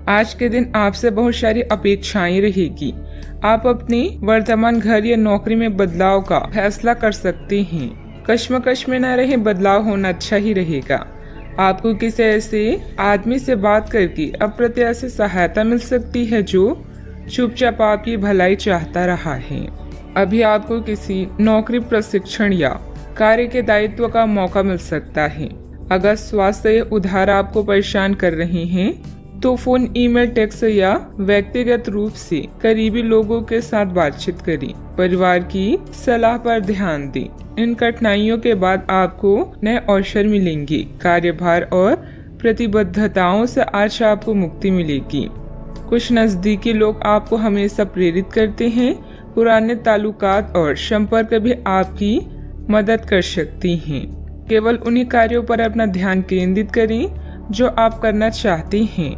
आज के दिन आपसे बहुत सारी अपेक्षाएं रहेगी। आप अपने वर्तमान घर या नौकरी में बदलाव का फैसला कर सकते हैं। कश्मकश में न रहे, बदलाव होना अच्छा ही रहेगा। आपको किसी ऐसे आदमी से बात करके अप्रत्याशित सहायता मिल सकती है जो चुपचाप आपकी भलाई चाहता रहा है। अभी आपको किसी नौकरी प्रशिक्षण या कार्य के दायित्व का मौका मिल सकता है। अगर स्वास्थ्य या उधार आपको परेशान कर रहे हैं तो फोन, ईमेल, टेक्स्ट या व्यक्तिगत रूप से करीबी लोगों के साथ बातचीत करें। परिवार की सलाह पर ध्यान दें। इन कठिनाइयों के बाद आपको नए अवसर मिलेंगे। कार्यभार और प्रतिबद्धताओं से आज आपको मुक्ति मिलेगी। कुछ नजदीकी लोग आपको हमेशा प्रेरित करते हैं। पुराने ताल्लुकात और संपर्क भी आपकी मदद कर सकती हैं। केवल उन्हीं कार्यों पर अपना ध्यान केंद्रित करें जो आप करना चाहते हैं।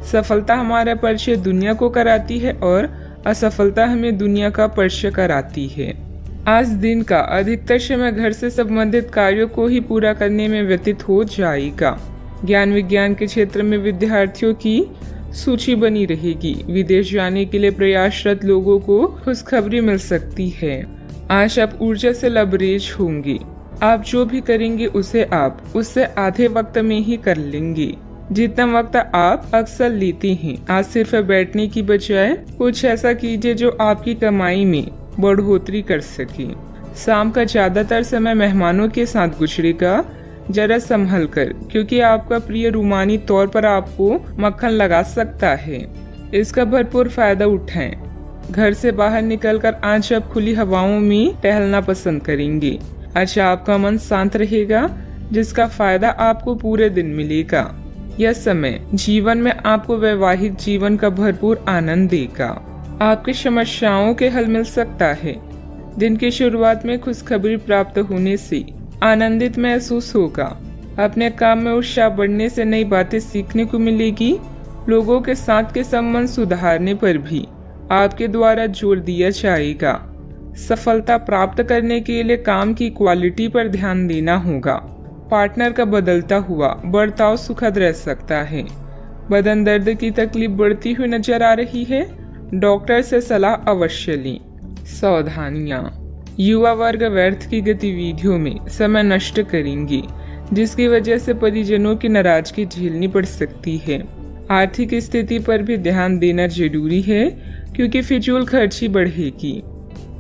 सफलता हमारा परिचय दुनिया को कराती है और असफलता हमें दुनिया का परिचय कराती है। आज दिन का अधिकतर समय घर से संबंधित कार्यों को ही पूरा करने में व्यतीत हो जाएगा। ज्ञान विज्ञान के क्षेत्र में विद्यार्थियों की सूची बनी रहेगी। विदेश जाने के लिए प्रयासरत लोगों को खुशखबरी मिल सकती है। आज आप ऊर्जा से लबरेज होंगे। आप जो भी करेंगे उसे आप उससे आधे वक्त में ही कर लेंगे जितना वक्त आप अक्सर लेते हैं। आज सिर्फ बैठने की बजाय कुछ ऐसा कीजिए जो आपकी कमाई में बढ़ोतरी कर सके। शाम का ज्यादातर समय मेहमानों के साथ गुजरेगा। जरा संभल कर, क्योंकि आपका प्रिय रूमानी तौर पर आपको मक्खन लगा सकता है। इसका भरपूर फायदा उठाएं। घर से बाहर निकलकर आज आप खुली हवाओं में टहलना पसंद करेंगे। आज आपका मन शांत रहेगा जिसका फायदा आपको पूरे दिन मिलेगा। यह समय जीवन में आपको वैवाहिक जीवन का भरपूर आनंद देगा। आपकी समस्याओं के हल मिल सकता है। दिन की शुरुआत में खुशखबरी प्राप्त होने से आनंदित महसूस होगा। अपने काम में उत्साह बढ़ने से नई बातें सीखने को मिलेगी। लोगों के साथ के संबंध सुधारने पर भी आपके द्वारा जोर दिया जाएगा। सफलता प्राप्त करने के लिए काम की क्वालिटी पर ध्यान देना होगा। पार्टनर का बदलता हुआ बर्ताव सुखद रह सकता है। बदन दर्द की तकलीफ बढ़ती हुई नजर आ रही है। डॉक्टर से सलाह अवश्य लें। सावधानियां। युवा वर्ग व्यर्थ की गतिविधियों में समय नष्ट करेंगे जिसकी वजह से परिजनों की नाराजगी झेलनी पड़ सकती है। आर्थिक स्थिति पर भी ध्यान देना जरूरी है क्योंकि फिजूल खर्ची बढ़ेगी।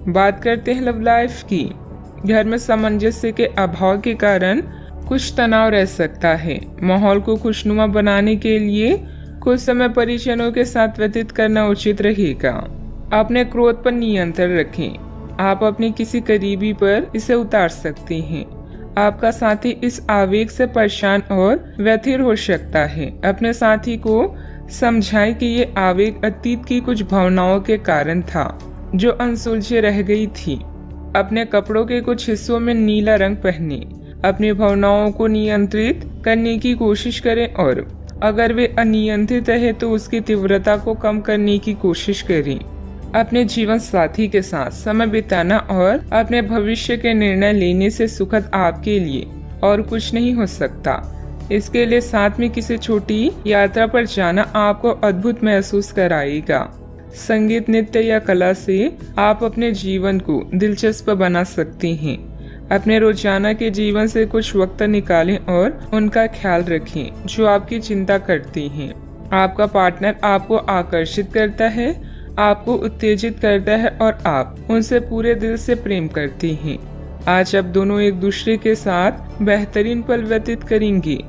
बात करते हैं लव लाइफ की। घर में सामंजस्य के अभाव के कारण कुछ तनाव रह सकता है। माहौल को खुशनुमा बनाने के लिए कुछ समय परिजनों के साथ व्यतीत करना उचित रहेगा। अपने क्रोध पर नियंत्रण रखें। आप अपने किसी करीबी पर इसे उतार सकते हैं। आपका साथी इस आवेग से परेशान और व्यथित हो सकता है। अपने साथी को समझाएं कि ये आवेग अतीत की कुछ भावनाओं के कारण था जो अनसुलझे रह गई थी। अपने कपड़ों के कुछ हिस्सों में नीला रंग पहने। अपनी भावनाओं को नियंत्रित करने की कोशिश करें और अगर वे अनियंत्रित है तो उसकी तीव्रता को कम करने की कोशिश करें। अपने जीवन साथी के साथ समय बिताना और अपने भविष्य के निर्णय लेने से सुखद आपके लिए और कुछ नहीं हो सकता। इसके लिए साथ में किसी छोटी यात्रा पर जाना आपको अद्भुत महसूस कराएगा। संगीत, नृत्य या कला से आप अपने जीवन को दिलचस्प बना सकते हैं। अपने रोजाना के जीवन से कुछ वक्त निकालें और उनका ख्याल रखें जो आपकी चिंता करती हैं। आपका पार्टनर आपको आकर्षित करता है, आपको उत्तेजित करता है और आप उनसे पूरे दिल से प्रेम करते हैं। आज आप दोनों एक दूसरे के साथ बेहतरीन पल व्यतीत करेंगे।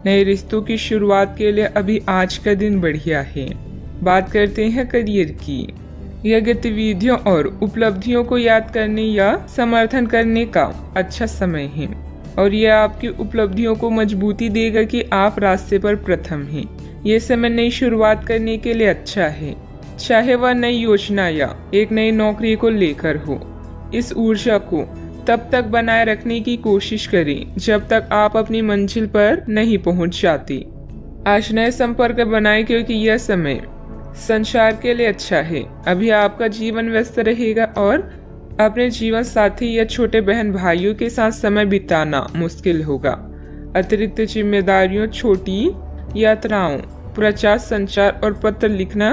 नए रिश्तों की शुरुआत के लिए अभी आज का दिन बढ़िया है। बात करते हैं करियर की। यह गतिविधियों और उपलब्धियों को याद करने या समर्थन करने का अच्छा समय है और यह आपकी उपलब्धियों को मजबूती देगा कि आप रास्ते पर प्रथम हैं। ये समय नई शुरुआत करने के लिए अच्छा है, चाहे वह नई योजना या एक नई नौकरी को लेकर हो। इस ऊर्जा को तब तक बनाए रखने की कोशिश करें जब तक आप अपनी मंजिल पर नहीं पहुंच जाते। आज नए संपर्क बनाएं क्योंकि यह समय संसार के लिए अच्छा है। अभी आपका जीवन व्यस्त रहेगा और अपने जीवन साथी या छोटे बहन भाइयों के साथ समय बिताना मुश्किल होगा। अतिरिक्त जिम्मेदारियों, छोटी यात्राओं प्रचार, संचार और पत्र लिखना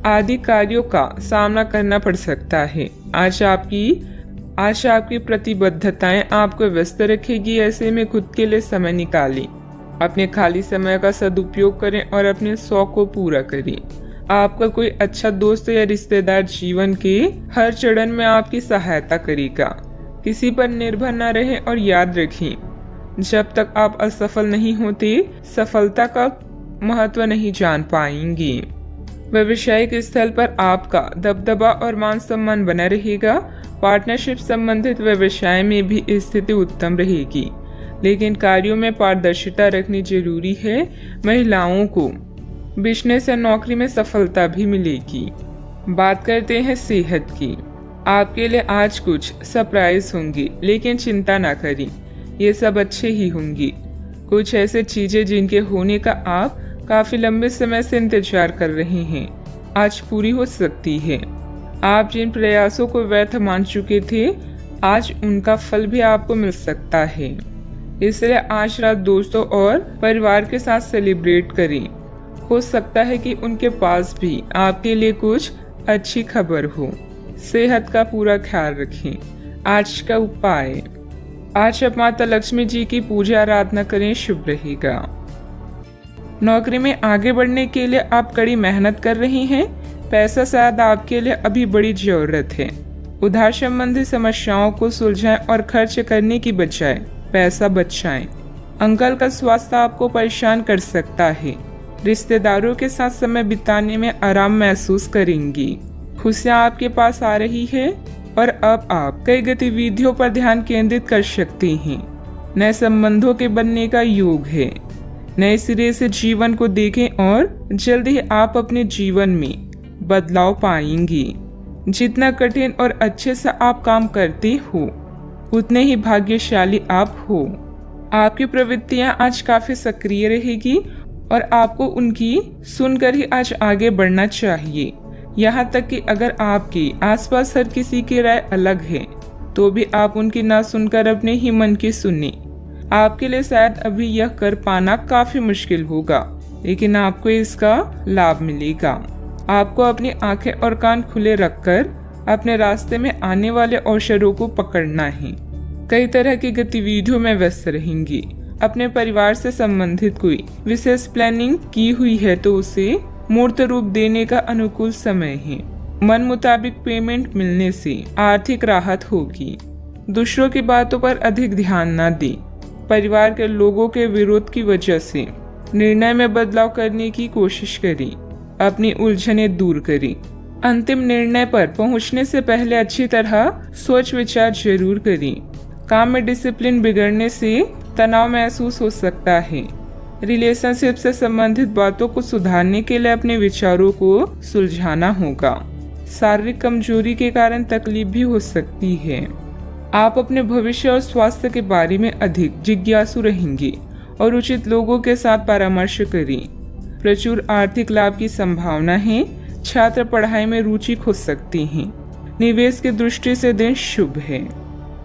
आदि कार्यों का सामना करना पड़ सकता है। आज आपकी प्रतिबद्धताएं आपको व्यस्त रखेगी। ऐसे में खुद के लिए समय निकालें, अपने खाली समय का सदुपयोग करें और अपने शौक को पूरा करें। आपका कोई अच्छा दोस्त या रिश्तेदार जीवन के हर चरण में आपकी सहायता करेगा। किसी पर निर्भर न रहें और याद रखें, जब तक आप असफल नहीं होते, सफलता का महत्व नहीं जान पाएंगे। व्यवसायिक स्थल पर आपका दबदबा और मान सम्मान बना रहेगा। पार्टनरशिप संबंधित व्यवसाय में भी स्थिति उत्तम रहेगी, लेकिन कार्यों में पारदर्शिता रखनी जरूरी है। महिलाओं को बिजनेस या नौकरी में सफलता भी मिलेगी। बात करते हैं सेहत की। आपके लिए आज कुछ सरप्राइज होंगी, लेकिन चिंता ना करें, ये सब अच्छे ही होंगी। कुछ ऐसे चीजें जिनके होने का आप काफी लंबे समय से इंतजार कर रहे हैं, आज पूरी हो सकती है। आप जिन प्रयासों को व्यर्थ मान चुके थे, आज उनका फल भी आपको मिल सकता है। इसलिए आज रात दोस्तों और परिवार के साथ सेलिब्रेट करें। हो सकता है कि उनके पास भी आपके लिए कुछ अच्छी खबर हो। सेहत का पूरा ख्याल रखें। आज का उपाय, आज आप माता लक्ष्मी जी की पूजा आराधना करें, शुभ रहेगा। नौकरी में आगे बढ़ने के लिए आप कड़ी मेहनत कर रही हैं। पैसा शायद आपके लिए अभी बड़ी जरूरत है। उधार संबंधी समस्याओं को सुलझाएं और खर्च करने की बजाय पैसा बचाएं। अंकल का स्वास्थ्य आपको परेशान कर सकता है। रिश्तेदारों के साथ समय बिताने में आराम महसूस करेंगी। खुशियाँ आपके पास आ रही है और अब आप कई गतिविधियों पर ध्यान केंद्रित कर सकती हैं। नए संबंधों के बनने का योग है। नए सिरे से जीवन को देखें और जल्द ही आप अपने जीवन में बदलाव पाएंगी। जितना कठिन और अच्छे से आप काम करते हो, उतने ही भाग्यशाली आप हो। आपकी प्रवृत्तियां आज काफी सक्रिय रहेगी और आपको उनकी सुनकर ही आज आगे बढ़ना चाहिए। यहाँ तक कि अगर आपके आसपास हर किसी की राय अलग है, तो भी आप उनकी ना सुनकर अपने ही मन की सुने। आपके लिए शायद अभी यह कर पाना काफी मुश्किल होगा, लेकिन आपको इसका लाभ मिलेगा। आपको अपनी आंखें और कान खुले रखकर अपने रास्ते में आने वाले अवसरों को पकड़ना है। कई तरह की गतिविधियों में व्यस्त रहेंगी। अपने परिवार से संबंधित कोई विशेष प्लानिंग की हुई है तो उसे मूर्त रूप देने का अनुकूल समय है। मन मुताबिक पेमेंट मिलने से आर्थिक राहत होगी। दूसरों की बातों पर अधिक ध्यान न दें। परिवार के लोगों के विरोध की वजह से निर्णय में बदलाव करने की कोशिश करें। अपनी उलझनें दूर करें। अंतिम निर्णय पर पहुंचने से पहले अच्छी तरह सोच विचार जरूर करें। काम में डिसिप्लिन बिगड़ने से तनाव महसूस हो सकता है। रिलेशनशिप से संबंधित बातों को सुधारने के लिए अपने विचारों को सुलझाना होगा। शारीरिक कमजोरी के कारण तकलीफ भी हो सकती है। आप अपने भविष्य और स्वास्थ्य के बारे में अधिक जिज्ञासु रहेंगे और उचित लोगों के साथ परामर्श करें। प्रचुर आर्थिक लाभ की संभावना है। छात्र पढ़ाई में रुचि खो सकते हैं। निवेश की दृष्टि से दिन शुभ है।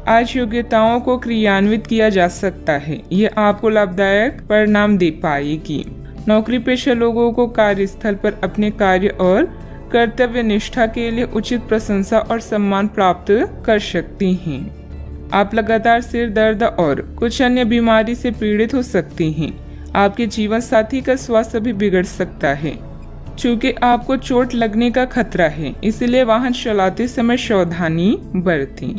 आज योग्यताओं को क्रियान्वित किया जा सकता है। ये आपको लाभदायक परिणाम दे पाएगी। नौकरी पेशा लोगों को कार्यस्थल पर अपने कार्य और कर्तव्य निष्ठा के लिए उचित प्रशंसा और सम्मान प्राप्त कर सकती हैं। आप लगातार सिर दर्द और कुछ अन्य बीमारी से पीड़ित हो सकती हैं। आपके जीवन साथी का स्वास्थ्य भी बिगड़ सकता है। चूँकि आपको चोट लगने का खतरा है, इसलिए वाहन चलाते समय सावधानी बरतें।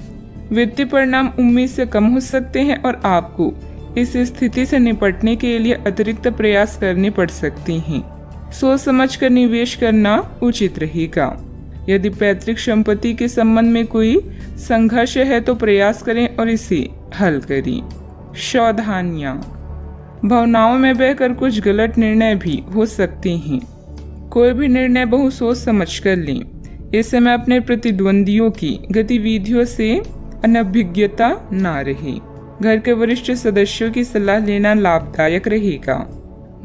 वित्तीय परिणाम उम्मीद से कम हो सकते हैं और आपको इस स्थिति से निपटने के लिए अतिरिक्त प्रयास करने पड़ सकते हैं। सोच समझकर निवेश करना उचित रहेगा। यदि पैतृक संपत्ति के संबंध में कोई संघर्ष है तो प्रयास करें और इसे हल करें। सावधानियां, भावनाओं में बहकर कुछ गलत निर्णय भी हो सकते हैं। कोई भी निर्णय बहुत सोच समझ कर लें। इस समय अपने प्रतिद्वंदियों की गतिविधियों से अनभिज्ञता ना रहे। घर के वरिष्ठ सदस्यों की सलाह लेना लाभदायक रहेगा।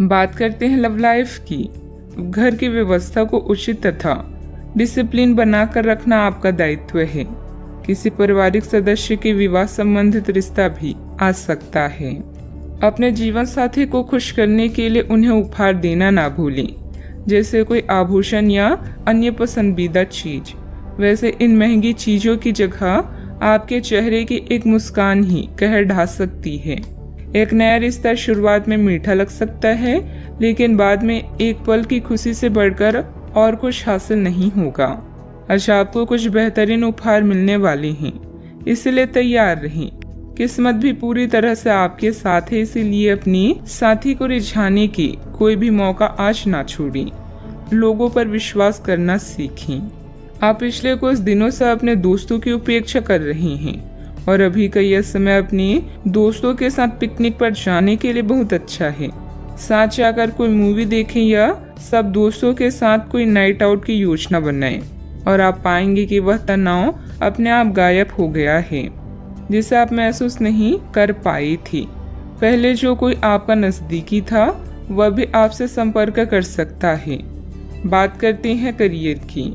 बात करते हैं लव लाइफ की। घर की व्यवस्था को उचित तथा डिसिप्लिन बनाकर रखना आपका दायित्व है। किसी पारिवारिक सदस्य के विवाह संबंधित रिश्ता भी आ सकता है। अपने जीवन साथी को खुश करने के लिए उन्हें उपहार देना ना भूलें, जैसे कोई आभूषण या अन्य पसंदीदा चीज। वैसे इन महंगी चीजों की जगह आपके चेहरे की एक मुस्कान ही कहर ढा सकती है। एक नया रिश्ता शुरुआत में मीठा लग सकता है, लेकिन बाद में एक पल की खुशी से बढ़कर और कुछ हासिल नहीं होगा। आज आपको कुछ बेहतरीन उपहार मिलने वाले हैं, इसलिए तैयार रहें। किस्मत भी पूरी तरह से आपके साथ है, इसीलिए अपनी साथी को रिझाने की कोई भी मौका आज ना छोड़ें। लोगों पर विश्वास करना सीखें। आप पिछले कुछ दिनों से अपने दोस्तों की उपेक्षा कर रहे हैं और अभी का यह समय अपने दोस्तों के साथ पिकनिक पर जाने के लिए बहुत अच्छा है। साथ जाकर कोई मूवी देखें या सब दोस्तों के साथ कोई नाइट आउट की योजना बनाएं और आप पाएंगे कि वह तनाव अपने आप गायब हो गया है, जिसे आप महसूस नहीं कर पाई थी। पहले जो कोई आपका नजदीकी था वह भी आपसे संपर्क कर सकता है। बात करते हैं करियर की।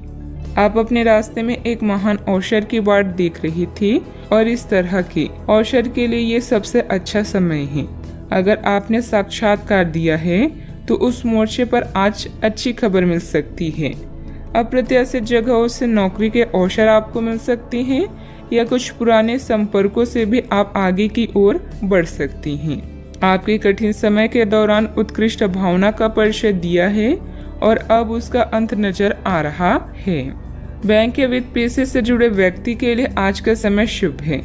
आप अपने रास्ते में एक महान अवसर की बाट देख रही थी और इस तरह के अवसर के लिए ये सबसे अच्छा समय है। अगर आपने साक्षात्कार दिया है तो उस मोर्चे पर आज अच्छी खबर मिल सकती है। अप्रत्याशित जगहों से नौकरी के अवसर आपको मिल सकते हैं या कुछ पुराने संपर्कों से भी आप आगे की ओर बढ़ सकती हैं। आपके कठिन समय के दौरान उत्कृष्ट भावना का परिचय दिया है और अब उसका अंत नजर आ रहा है। बैंक या वित्त पेशे से जुड़े व्यक्ति के लिए आज का समय शुभ है।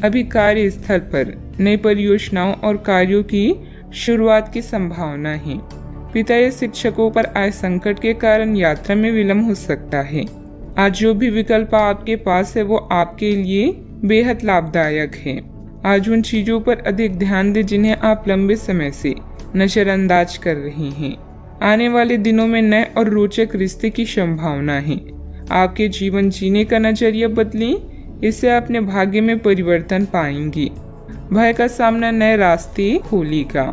अभी कार्यस्थल पर नई परियोजनाओं और कार्यों की शुरुआत की संभावना है। पिता या शिक्षकों पर आए संकट के कारण यात्रा में विलंब हो सकता है। आज जो भी विकल्प आपके पास है वो आपके लिए बेहद लाभदायक है। आज उन चीजों पर अधिक ध्यान दें जिन्हें आप लंबे समय से नजरअंदाज कर रहे हैं। आने वाले दिनों में नए और रोचक रिश्ते की संभावना है। आपके जीवन जीने का नजरिया बदलें, इससे अपने भाग्य में परिवर्तन पाएंगी। भय का सामना नए रास्ते खोलेगा।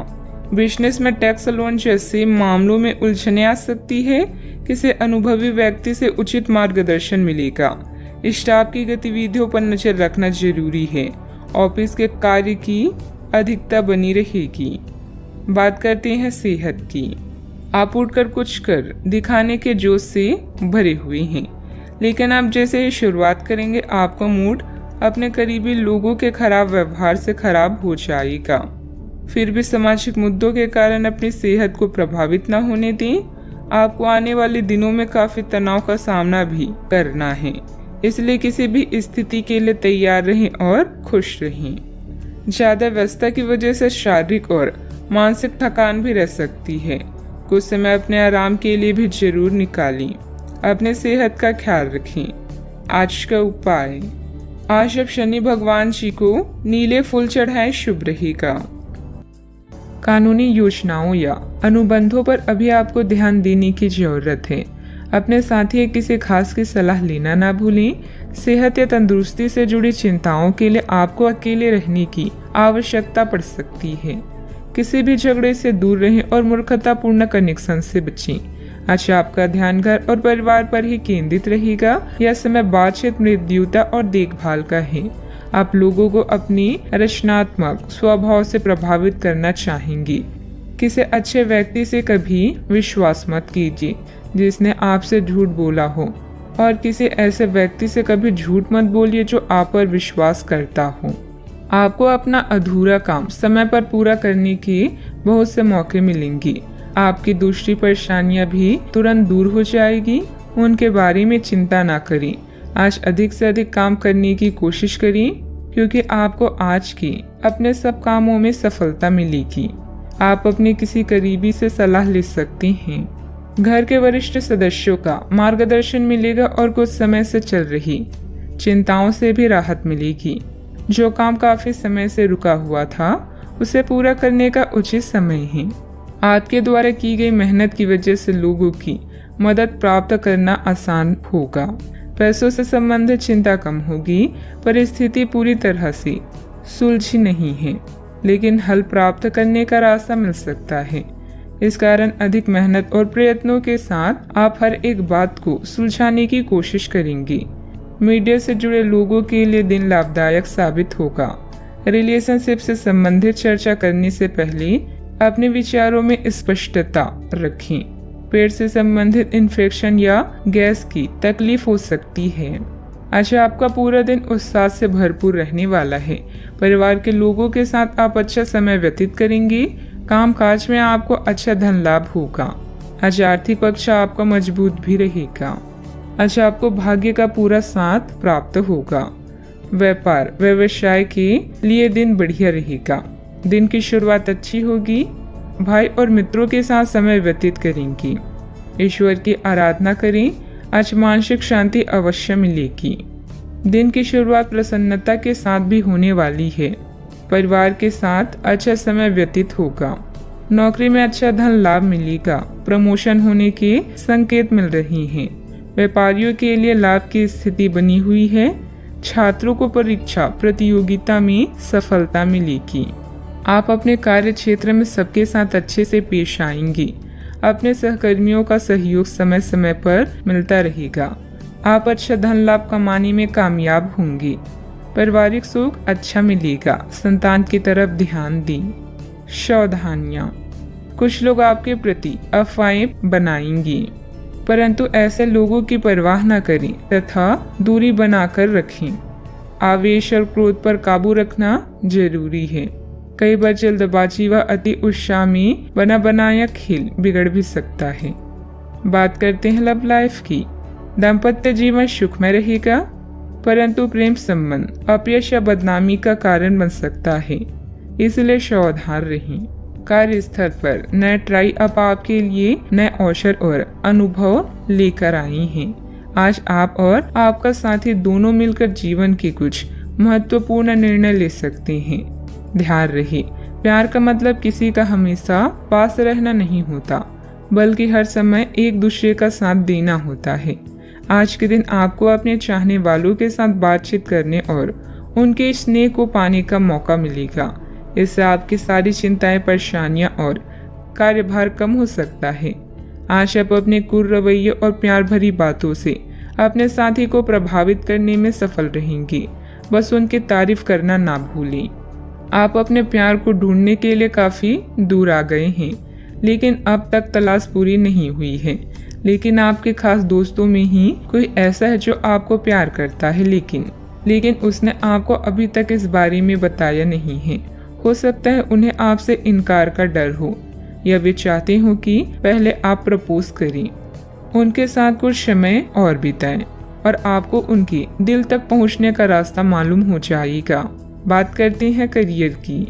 बिजनेस में टैक्स लोन जैसे मामलों में उलझने आ सकती है। किसी अनुभवी व्यक्ति से उचित मार्गदर्शन मिलेगा। स्टाफ की गतिविधियों पर नजर रखना जरूरी है। ऑफिस के कार्य की अधिकता बनी रहेगी। बात करते हैं सेहत की। आप उठकर कुछ कर दिखाने के जोश से भरे हुए हैं, लेकिन आप जैसे ही शुरुआत करेंगे आपका मूड अपने करीबी लोगों के खराब व्यवहार से खराब हो जाएगा। फिर भी सामाजिक मुद्दों के कारण अपनी सेहत को प्रभावित न होने दें। आपको आने वाले दिनों में काफी तनाव का सामना भी करना है, इसलिए किसी भी स्थिति के लिए तैयार रहें और खुश रहें। ज्यादा व्यस्तता की वजह से शारीरिक और मानसिक थकान भी रह सकती है। कुछ समय अपने आराम के लिए भी जरूर निकालें। अपने सेहत का ख्याल रखें। आज का उपाय, आज अब शनि भगवान जी को नीले फूल चढ़ाएं, शुभ रहेगा। कानूनी योजनाओं या अनुबंधों पर अभी आपको ध्यान देने की जरूरत है। अपने साथी या किसी खास की सलाह लेना ना भूलें। सेहत या तंदुरुस्ती से जुड़ी चिंताओं के लिए आपको अकेले रहने की आवश्यकता पड़ सकती है। किसी भी झगड़े से दूर रहें और मूर्खतापूर्ण कनेक्शन से बचें। आज आपका ध्यान घर और परिवार पर ही केंद्रित रहेगा। यह समय बातचीत, मृत्युता और देखभाल का है। आप लोगों को अपनी रचनात्मक स्वभाव से प्रभावित करना चाहेंगी। किसी अच्छे व्यक्ति से कभी विश्वास मत कीजिए जिसने आपसे झूठ बोला हो, और किसी ऐसे व्यक्ति से कभी झूठ मत बोलिए जो आप पर विश्वास करता हो। आपको अपना अधूरा काम समय पर पूरा करने के बहुत से मौके मिलेंगे। आपकी दूसरी परेशानियां भी तुरंत दूर हो जाएगी। उनके बारे में चिंता ना करें। आज अधिक से अधिक काम करने की कोशिश करें, क्योंकि आपको आज की अपने सब कामों में सफलता मिलेगी। आप अपने किसी करीबी से सलाह ले सकते हैं। घर के वरिष्ठ सदस्यों का मार्गदर्शन मिलेगा और कुछ समय से चल रही चिंताओं से भी राहत मिलेगी। जो काम काफी समय से रुका हुआ था उसे पूरा करने का उचित समय है। आपके द्वारा की गई मेहनत की वजह से लोगों की मदद प्राप्त करना आसान होगा। पैसों से संबंधित चिंता कम होगी। परिस्थिति पूरी तरह से सुलझी नहीं है, लेकिन हल प्राप्त करने का रास्ता मिल सकता है। इस कारण अधिक मेहनत और प्रयत्नों के साथ आप हर एक बात को सुलझाने की कोशिश करेंगे। मीडिया से जुड़े लोगों के लिए दिन लाभदायक साबित होगा। रिलेशनशिप से संबंधित चर्चा करने से पहले अपने विचारों में स्पष्टता रखें। पेट से संबंधित इन्फेक्शन या गैस की तकलीफ हो सकती है। अच्छा, आपका पूरा दिन उत्साह से भरपूर रहने वाला है। परिवार के लोगों के साथ आप अच्छा समय व्यतीत करेंगे। काम काज में आपको अच्छा धन लाभ होगा। आज आर्थिक पक्ष आपका मजबूत भी रहेगा। अच्छा, आपको भाग्य का पूरा साथ प्राप्त होगा। व्यापार व्यवसाय के लिए दिन बढ़िया रहेगा। दिन की शुरुआत अच्छी होगी। भाई और मित्रों के साथ समय व्यतीत करेंगी। ईश्वर की आराधना करें। आज मानसिक शांति अवश्य मिलेगी। दिन की शुरुआत प्रसन्नता के साथ भी होने वाली है। परिवार के साथ अच्छा समय व्यतीत होगा। नौकरी में अच्छा धन लाभ मिलेगा। प्रमोशन होने के संकेत मिल रहे हैं। व्यापारियों के लिए लाभ की स्थिति बनी हुई है। छात्रों को परीक्षा प्रतियोगिता में सफलता मिलेगी। आप अपने कार्य क्षेत्र में सबके साथ अच्छे से पेश आएंगी। अपने सहकर्मियों का सहयोग समय समय पर मिलता रहेगा। आप अच्छा धन लाभ कमाने में कामयाब होंगे। पारिवारिक सुख अच्छा मिलेगा। संतान की तरफ ध्यान दें। सावधानियां, कुछ लोग आपके प्रति अफवाहें बनाएंगे, परंतु ऐसे लोगों की परवाह न करें तथा दूरी बनाकर रखें। आवेश और क्रोध पर काबू रखना जरूरी है। कई बार जल्दबाजी व अति उत्साह में बना बनाया खेल बिगड़ भी सकता है। बात करते हैं लव लाइफ की। दाम्पत्य जीवन सुखमय रहेगा, परंतु प्रेम संबंध अपयश या बदनामी का कारण बन सकता है, इसलिए सावधान रहें। कार्यस्थल पर नए ट्राई अप आपके लिए नए अवसर और अनुभव लेकर आई हैं। आज आप और आपका साथी दोनों मिलकर जीवन के कुछ महत्वपूर्ण निर्णय ले सकते हैं। ध्यान रहे, प्यार का मतलब किसी का हमेशा पास रहना नहीं होता, बल्कि हर समय एक दूसरे का साथ देना होता है। आज के दिन आपको अपने चाहने वालों के साथ बातचीत करने और उनके स्नेह को पाने का मौका मिलेगा। इससे आपकी सारी चिंताएं, परेशानियां और कार्यभार कम हो सकता है। आज आप अपने कुल रवैये और प्यार भरी बातों से अपने साथी को प्रभावित करने में सफल रहेंगे। बस उनकी तारीफ करना ना भूलें। आप अपने प्यार को ढूंढने के लिए काफी दूर आ गए हैं, लेकिन अब तक तलाश पूरी नहीं हुई है। लेकिन आपके खास दोस्तों में ही कोई ऐसा है जो आपको प्यार करता है, लेकिन उसने आपको अभी तक इस बारे में बताया नहीं है। हो सकता है उन्हें आपसे इनकार का डर हो, या वे चाहते हो कि पहले आप प्रपोज करें। उनके साथ कुछ समय और बिताएं और आपको उनके दिल तक पहुंचने का रास्ता मालूम हो जाएगा। बात करते हैं करियर की।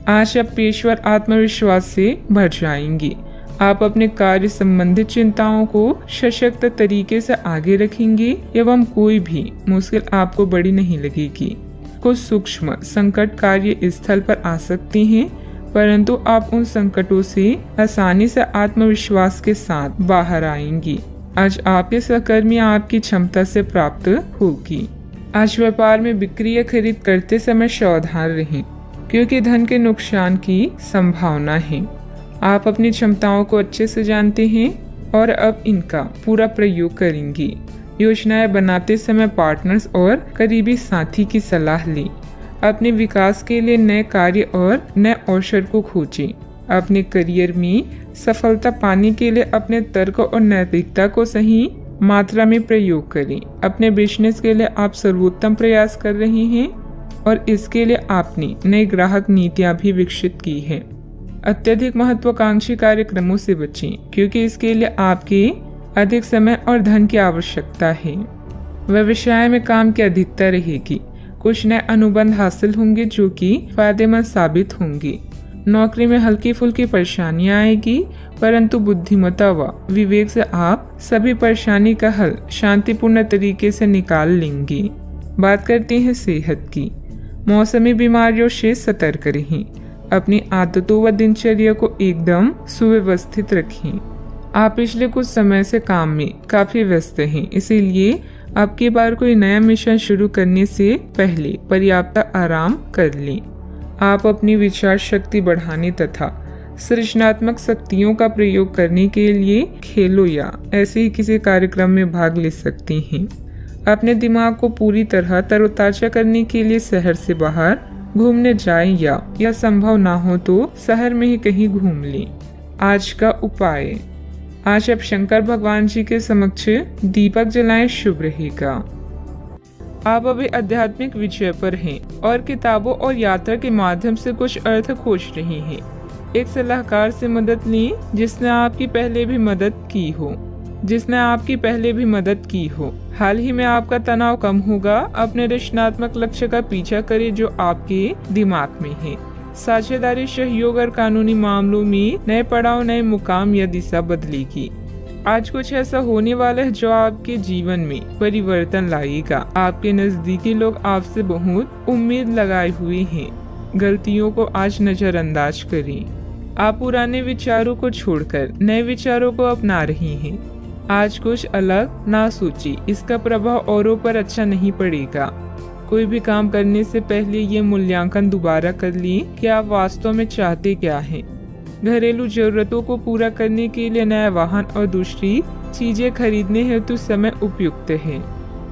आज आप पेशेवर आत्मविश्वास से भर जाएंगे। आप अपने कार्य संबंधित चिंताओं को सशक्त तरीके से आगे रखेंगे एवं कोई भी मुश्किल आपको बड़ी नहीं लगेगी। कुछ सूक्ष्म संकट कार्य स्थल पर आ सकते हैं, परंतु आप उन संकटों से आसानी से आत्मविश्वास के साथ बाहर आएंगी। आज आपके सहकर्मी आपकी क्षमता से प्राप्त होगी। आज व्यापार में बिक्री या खरीद करते समय सावधान रहें, क्योंकि धन के नुकसान की संभावना है। आप अपनी क्षमताओं को अच्छे से जानते हैं और अब इनका पूरा प्रयोग करेंगे। योजनाएं बनाते समय पार्टनर्स और करीबी साथी की सलाह लें। अपने विकास के लिए नए कार्य और नए अवसर को खोजें। अपने करियर में सफलता पाने के लिए अपने तर्क और नैतिकता को सही मात्रा में प्रयोग करें। अपने बिजनेस के लिए आप सर्वोत्तम प्रयास कर रहे हैं और इसके लिए आपने नई ग्राहक नीतियां भी विकसित की है। अत्यधिक महत्वाकांक्षी कार्यक्रमों से बचें, क्योंकि इसके लिए आपके अधिक समय और धन की आवश्यकता है। व्यवसाय में काम की अधिकता रहेगी। कुछ नए अनुबंध हासिल होंगे जो कि फायदेमंद साबित होंगे। नौकरी में हल्की फुल्की परेशानियां आएगी, परंतु बुद्धिमत्ता व विवेक से आप सभी परेशानी का हल शांतिपूर्ण तरीके से निकाल लेंगे। बात करते हैं सेहत की। मौसमी बीमारियों से सतर्क रहें। अपनी आदतों व दिनचर्या को एकदम सुव्यवस्थित रखें। आप पिछले कुछ समय से काम में काफी व्यस्त हैं, इसीलिए अब की बार कोई नया मिशन शुरू करने से पहले पर्याप्त आराम कर लें। आप अपनी विचार शक्ति बढ़ाने तथा सृजनात्मक शक्तियों का प्रयोग करने के लिए खेलों या ऐसे ही किसी कार्यक्रम में भाग ले सकते हैं। अपने दिमाग को पूरी तरह तरोताजा करने के लिए शहर से बाहर घूमने जाएं या संभव ना हो तो शहर में ही कहीं घूम लें। आज का उपाय, आज आप शंकर भगवान जी के समक्ष दीपक जलाएं, शुभ रहेगा। आप अभी आध्यात्मिक विषय पर हैं और किताबों और यात्रा के माध्यम से कुछ अर्थ खोज रहे हैं। एक सलाहकार से मदद लें जिसने आपकी पहले भी मदद की हो। हाल ही में आपका तनाव कम होगा। अपने रचनात्मक लक्ष्य का पीछा करें जो आपके दिमाग में है। साझेदारी, सहयोग और कानूनी मामलों में नए पड़ाव, नए मुकाम या दिशा बदलेगी। आज कुछ ऐसा होने वाला है जो आपके जीवन में परिवर्तन लाएगा। आपके नजदीकी लोग आपसे बहुत उम्मीद लगाए हुए हैं। गलतियों को आज नजरअंदाज करें। आप पुराने विचारों को छोड़कर नए विचारों को अपना रही हैं। आज कुछ अलग ना सोचिए, इसका प्रभाव औरों पर अच्छा नहीं पड़ेगा। कोई भी काम करने से पहले ये मूल्यांकन दोबारा कर लें कि आप वास्तव में चाहते क्या हैं। घरेलू जरूरतों को पूरा करने के लिए नया वाहन और दूसरी चीजें खरीदने हेतु समय उपयुक्त है।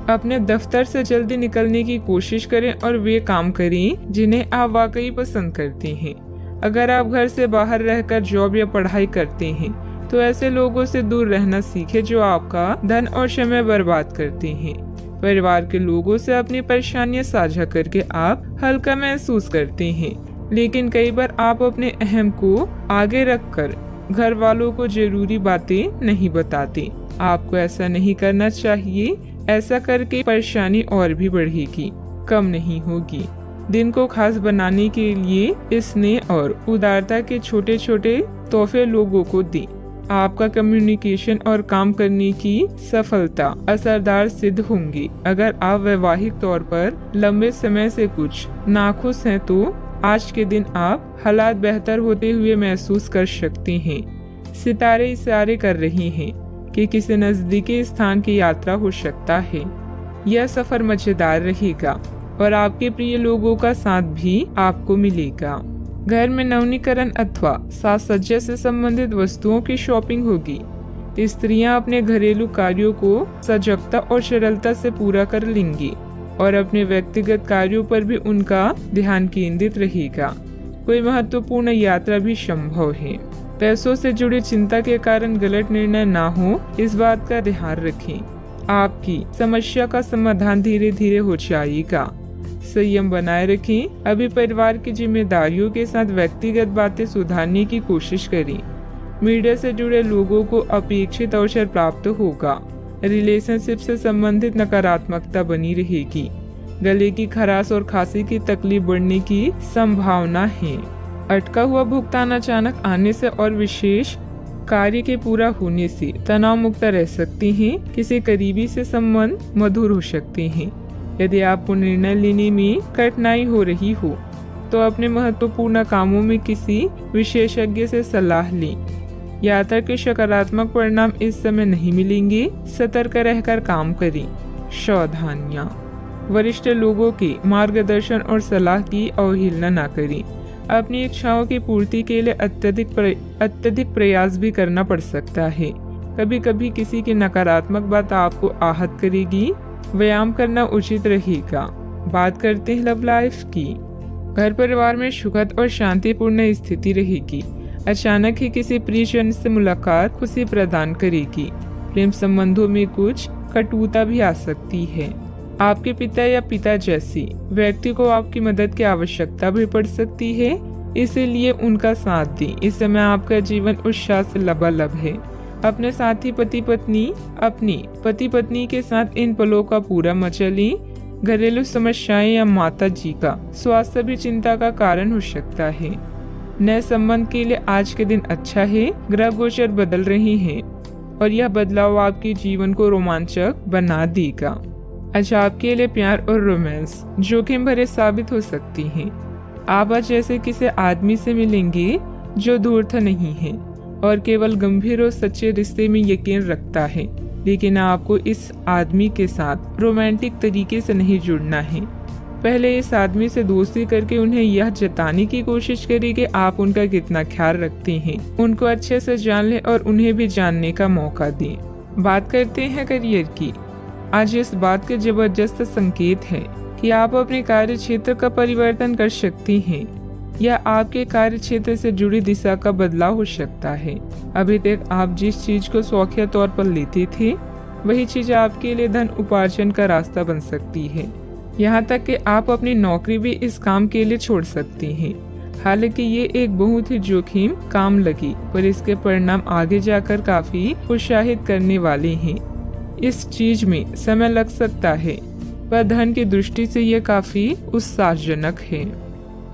अपने दफ्तर से जल्दी निकलने की कोशिश करें और वे काम करें जिन्हें आप वाकई पसंद करते हैं। अगर आप घर से बाहर रहकर जॉब या पढ़ाई करते हैं तो ऐसे लोगों से दूर रहना सीखें जो आपका धन और समय बर्बाद करते हैं। परिवार के लोगों से अपनी परेशानियां साझा करके आप हल्का महसूस करते हैं, लेकिन कई बार आप अपने अहम को आगे रखकर घर वालों को जरूरी बातें नहीं बताते। आपको ऐसा नहीं करना चाहिए। ऐसा करके परेशानी और भी बढ़ेगी, कम नहीं होगी। दिन को खास बनाने के लिए स्नेह और उदारता के छोटे छोटे तोहफे लोगों को दें। आपका कम्युनिकेशन और काम करने की सफलता असरदार सिद्ध होंगी। अगर आप वैवाहिक तौर पर लंबे समय से कुछ नाखुश हैं तो आज के दिन आप हालात बेहतर होते हुए महसूस कर सकते हैं। सितारे इशारे कर रहे हैं कि किसी नजदीकी स्थान की यात्रा हो सकता है। यह सफर मजेदार रहेगा और आपके प्रिय लोगों का साथ भी आपको मिलेगा। घर में नवीनीकरण अथवा साज सज्जा से संबंधित वस्तुओं की शॉपिंग होगी। स्त्रियां अपने घरेलू कार्यों को सजगता और सरलता से पूरा कर लेंगी और अपने व्यक्तिगत कार्यों पर भी उनका ध्यान केंद्रित रहेगा। कोई महत्वपूर्ण यात्रा भी संभव है। पैसों से जुड़ी चिंता के कारण गलत निर्णय ना हो, इस बात का ध्यान रखें। आपकी समस्या का समाधान धीरे धीरे हो जाएगा। संयम बनाए रखें। अभी परिवार की जिम्मेदारियों के साथ व्यक्तिगत बातें सुधारने की कोशिश करें। मीडिया से जुड़े लोगों को अपेक्षित अवसर प्राप्त होगा। रिलेशनशिप से संबंधित नकारात्मकता बनी रहेगी। गले की खराश और खांसी की तकलीफ बढ़ने की संभावना है। अटका हुआ भुगतान अचानक आने से और विशेष कार्य के पूरा होने से तनाव मुक्त रह सकते हैं। किसी करीबी से संबंध मधुर हो सकते हैं। यदि आपको निर्णय लेने में कठिनाई हो रही हो तो अपने महत्वपूर्ण कामों में किसी विशेषज्ञ से सलाह लें। यात्रा के सकारात्मक परिणाम इस समय नहीं मिलेंगे। सतर्क रहकर काम करें। सावधानियां, वरिष्ठ लोगों के मार्गदर्शन और सलाह की अवहेलना न करें। अपनी इच्छाओं की पूर्ति के लिए अत्यधिक प्रयास भी करना पड़ सकता है। कभी कभी किसी की नकारात्मक बात आपको आहत करेगी। व्यायाम करना उचित रहेगा। बात करते हैं लव लाइफ की। घर परिवार में सुखद और शांतिपूर्ण स्थिति रहेगी। अचानक ही किसी प्रियजन से मुलाकात खुशी प्रदान करेगी। प्रेम संबंधों में कुछ कटुता भी आ सकती है। आपके पिता या पिता जैसी व्यक्ति को आपकी मदद की आवश्यकता भी पड़ सकती है, इसीलिए उनका साथ दें। इस समय आपका जीवन उत्साह से लबालब है। अपने साथी पति पत्नी के साथ इन पलों का पूरा मजा लें। घरेलू समस्याएं या माता जी का स्वास्थ्य भी चिंता का कारण हो सकता है। नए संबंध के लिए आज के दिन अच्छा है। ग्रह गोचर बदल रहे हैं और यह बदलाव आपके जीवन को रोमांचक बना देगा। आज आपके लिए प्यार और रोमांस जोखिम भरे साबित हो सकती हैं। आप आज ऐसे किसी आदमी से मिलेंगे जो धूर्त नहीं है और केवल गंभीर और सच्चे रिश्ते में यकीन रखता है, लेकिन आपको इस आदमी के साथ रोमांटिक तरीके से नहीं जुड़ना है। पहले इस आदमी से दोस्ती करके उन्हें यह जताने की कोशिश करें कि आप उनका कितना ख्याल रखते हैं। उनको अच्छे से जान लें और उन्हें भी जानने का मौका दें। बात करते हैं करियर की। आज इस बात के जबरदस्त संकेत है कि आप अपने कार्य क्षेत्र का परिवर्तन कर सकती हैं या आपके कार्य क्षेत्र से जुड़ी दिशा का बदलाव हो सकता है। अभी तक आप जिस चीज को शौकिया तौर पर लेते थे वही चीज आपके लिए धन उपार्जन का रास्ता बन सकती है। यहाँ तक कि आप अपनी नौकरी भी इस काम के लिए छोड़ सकती हैं। हालांकि ये एक बहुत ही जोखिम काम लगी, पर इसके परिणाम आगे जाकर काफी उत्साहित करने वाले हैं। इस चीज में समय लग सकता है, पर धन की दृष्टि से यह काफी उत्साहजनक है।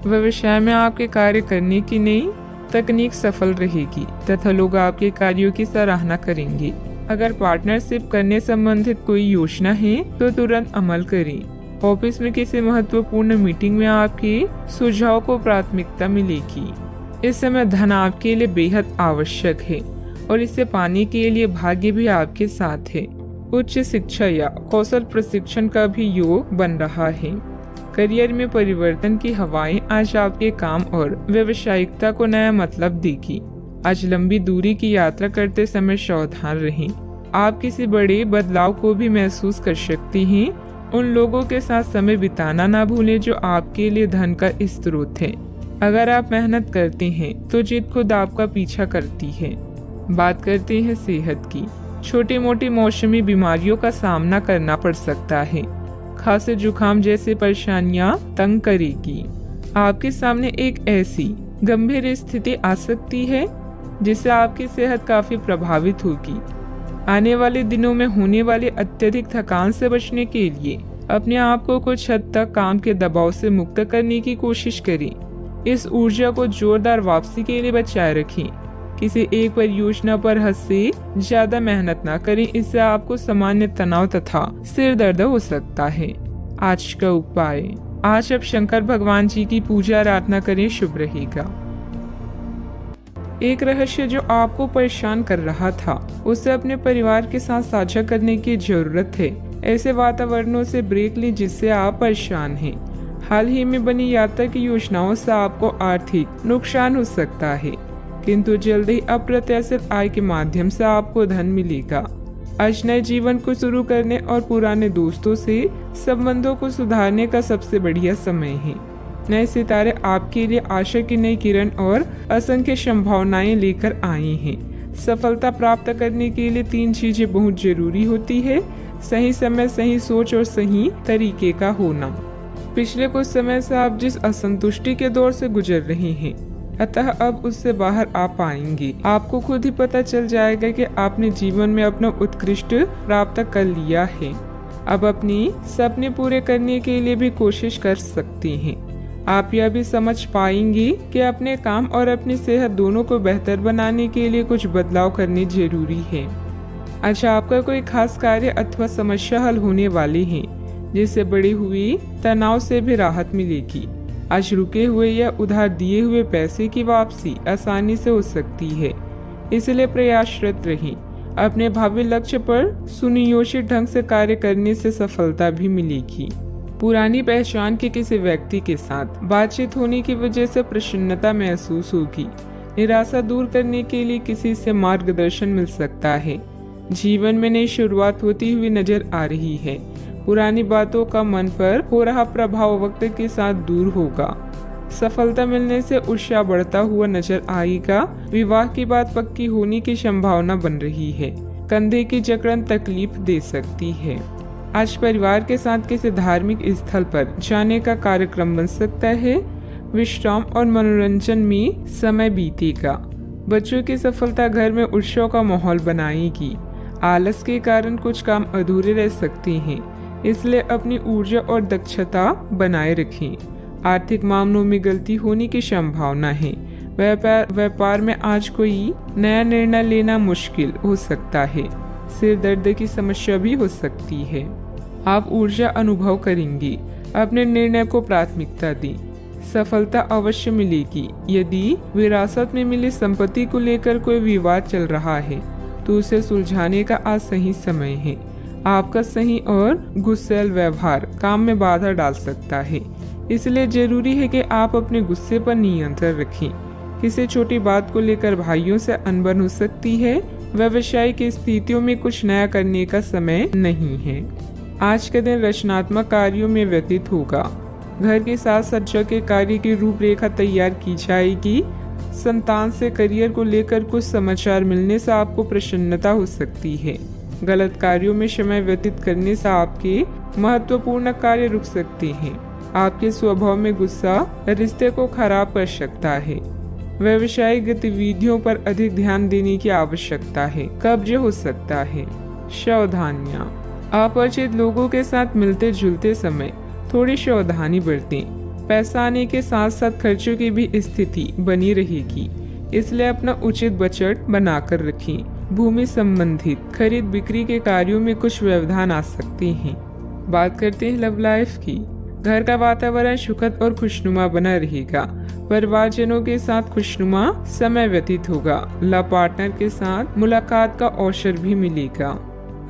व्यवसाय में आपके कार्य करने की नई तकनीक सफल रहेगी तथा लोग आपके कार्यों की सराहना करेंगे। अगर पार्टनरशिप करने संबंधित कोई योजना है तो तुरंत अमल करें। ऑफिस में किसी महत्वपूर्ण मीटिंग में आपके सुझाव को प्राथमिकता मिलेगी। इस समय धन आपके लिए बेहद आवश्यक है और इसे पाने के लिए भाग्य भी आपके साथ है। उच्च शिक्षा या कौशल प्रशिक्षण का भी योग बन रहा है। करियर में परिवर्तन की हवाएं आज आपके काम और व्यावसायिकता को नया मतलब देगी। आज लंबी दूरी की यात्रा करते समय सावधान रहें। आप किसी बड़े बदलाव को भी महसूस कर सकती हैं। उन लोगों के साथ समय बिताना ना भूलें जो आपके लिए धन का स्रोत है। अगर आप मेहनत करते हैं तो जीत खुद आपका पीछा करती है। बात करते हैं सेहत की। छोटी मोटी मौसमी बीमारियों का सामना करना पड़ सकता है। खांसी जुकाम जैसी परेशानियां तंग करेगी। आपके सामने एक ऐसी गंभीर स्थिति आ सकती है जिससे आपकी सेहत काफी प्रभावित होगी। आने वाले दिनों में होने वाली अत्यधिक थकान से बचने के लिए अपने आप को कुछ हद तक काम के दबाव से मुक्त करने की कोशिश करें। इस ऊर्जा को जोरदार वापसी के लिए बचाए रखें। किसी एक परियोजना पर हद से ज्यादा मेहनत ना करें, इससे आपको सामान्य तनाव तथा सिर दर्द हो सकता है। आज का उपाय, आज आप शंकर भगवान जी की पूजा आराधना करें, शुभ रहेगा। एक रहस्य जो आपको परेशान कर रहा था उसे अपने परिवार के साथ साझा करने की जरूरत है। ऐसे वातावरणों से ब्रेक लें जिससे आप परेशान हैं। हाल ही में बनी यात्रा की योजनाओं से आपको आर्थिक नुकसान हो सकता है, किंतु जल्द ही अप्रत्याशित आय के माध्यम से आपको धन मिलेगा। आज नए जीवन को शुरू करने और पुराने दोस्तों से संबंधों को सुधारने का सबसे बढ़िया समय है। नए सितारे आपके लिए आशा की नई किरण और असंख्य संभावनाएं लेकर आए हैं। सफलता प्राप्त करने के लिए 3 चीजें बहुत जरूरी होती है: सही समय, सही सोच और सही तरीके का होना। पिछले कुछ समय से आप जिस असंतुष्टि के दौर से गुजर रहे हैं, अतः अब उससे बाहर आ पाएंगे। आपको खुद ही पता चल जाएगा कि आपने जीवन में अपना उत्कृष्ट प्राप्त कर लिया है। अब अपनी सपने पूरे करने के लिए भी कोशिश कर सकते हैं। आप यह भी समझ पाएंगे कि अपने काम और अपनी सेहत दोनों को बेहतर बनाने के लिए कुछ बदलाव करने जरूरी है। अच्छा, आपका कोई खास कार्य अथवा समस्या हल होने वाली है जिससे बढ़ी हुई तनाव से भी राहत मिलेगी। आज रुके हुए या उधार दिए हुए पैसे की वापसी आसानी से हो सकती है, इसलिए प्रयासरत रहें। अपने भावी लक्ष्य पर सुनियोजित ढंग से कार्य करने से सफलता भी मिलेगी। पुरानी पहचान के किसी व्यक्ति के साथ बातचीत होने की वजह से प्रसन्नता महसूस होगी। निराशा दूर करने के लिए किसी से मार्गदर्शन मिल सकता है। जीवन में नई शुरुआत होती हुई नजर आ रही है। पुरानी बातों का मन पर हो रहा प्रभाव वक्त के साथ दूर होगा। सफलता मिलने से उत्साह बढ़ता हुआ नजर आएगा। विवाह की बात पक्की होने की संभावना बन रही है। कंधे की जकड़न तकलीफ दे सकती है। आज परिवार के साथ किसी धार्मिक स्थल पर जाने का कार्यक्रम बन सकता है। विश्राम और मनोरंजन में समय बीतेगा। बच्चों की सफलता घर में उत्सव का माहौल बनाएगी। आलस के कारण कुछ काम अधूरे रह सकते हैं, इसलिए अपनी ऊर्जा और दक्षता बनाए रखें। आर्थिक मामलों में गलती होने की संभावना है। व्यापार में आज कोई नया निर्णय लेना मुश्किल हो सकता है। सिर दर्द की समस्या भी हो सकती है। आप ऊर्जा अनुभव करेंगे। अपने निर्णय को प्राथमिकता दें। सफलता अवश्य मिलेगी। यदि विरासत में मिली संपत्ति को लेकर कोई विवाद चल रहा है तो उसे सुलझाने का आज सही समय है। आपका सही और गुस्सैल व्यवहार काम में बाधा डाल सकता है, इसलिए जरूरी है कि आप अपने गुस्से पर नियंत्रण रखें। किसी छोटी बात को लेकर भाइयों से अनबन हो सकती है। व्यवसायिक स्थितियों में कुछ नया करने का समय नहीं है। आज का दिन रचनात्मक कार्यों में व्यतीत होगा। घर के साथ सज्जा के कार्य की रूपरेखा तैयार की जाएगी। संतान से करियर को लेकर कुछ समाचार मिलने से आपको प्रसन्नता हो सकती है। गलत कार्यों में समय व्यतीत करने से आपके महत्वपूर्ण कार्य रुक सकते हैं। आपके स्वभाव में गुस्सा रिश्ते को खराब कर सकता है। व्यवसायिक गतिविधियों पर अधिक ध्यान देने की आवश्यकता है। कब्ज हो सकता है। सावधानियां, अपरिचित लोगों के साथ मिलते जुलते समय थोड़ी सावधानी बरतें। पैसा आने के साथ साथ खर्चों की भी स्थिति बनी रहेगी, इसलिए अपना उचित बजट बनाकर रखें। भूमि संबंधित खरीद बिक्री के कार्यों में कुछ व्यवधान आ सकते हैं। बात करते हैं लव लाइफ की। घर का वातावरण सुखद और खुशनुमा बना रहेगा। परिवारजनों के साथ खुशनुमा समय व्यतीत होगा। लव पार्टनर के साथ मुलाकात का अवसर भी मिलेगा।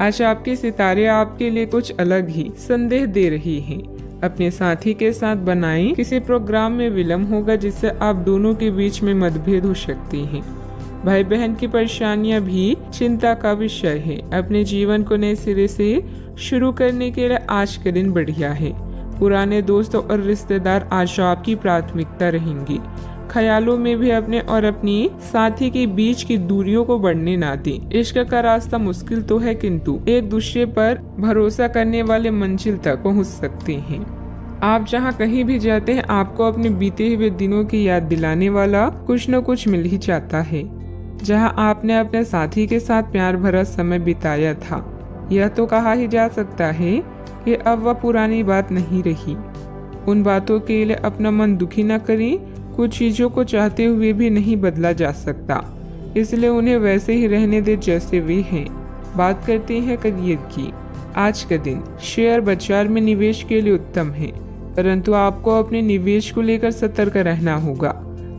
आज आपके सितारे आपके लिए कुछ अलग ही संदेश दे रही हैं। अपने साथी के साथ बनाएं। किसी प्रोग्राम में विलम्ब होगा जिससे आप दोनों के बीच में मतभेद हो सकते हैं। भाई बहन की परेशानियां भी चिंता का विषय है। अपने जीवन को नए सिरे से शुरू करने के लिए आज का दिन बढ़िया है। पुराने दोस्तों और रिश्तेदार आज आपकी प्राथमिकता रहेंगी। ख्यालों में भी अपने और अपनी साथी के बीच की दूरियों को बढ़ने ना दें। इश्क का रास्ता मुश्किल तो है, किंतु एक दूसरे पर भरोसा करने वाले मंजिल तक पहुंच सकते हैं। आप जहां कहीं भी जाते हैं, आपको अपने बीते हुए दिनों की याद दिलाने वाला कुछ न कुछ मिल ही जाता है। जहां आपने अपने साथी के साथ प्यार भरा समय बिताया था, यह तो कहा ही जा सकता है कि अब वह पुरानी बात नहीं रही। उन बातों के लिए अपना मन दुखी न करें। कुछ चीजों को चाहते हुए भी नहीं बदला जा सकता, इसलिए उन्हें वैसे ही रहने दे जैसे वे हैं। बात करते हैं करियर की। आज का दिन शेयर बाजार में निवेश के लिए उत्तम है, परंतु आपको अपने निवेश को लेकर सतर्क रहना होगा।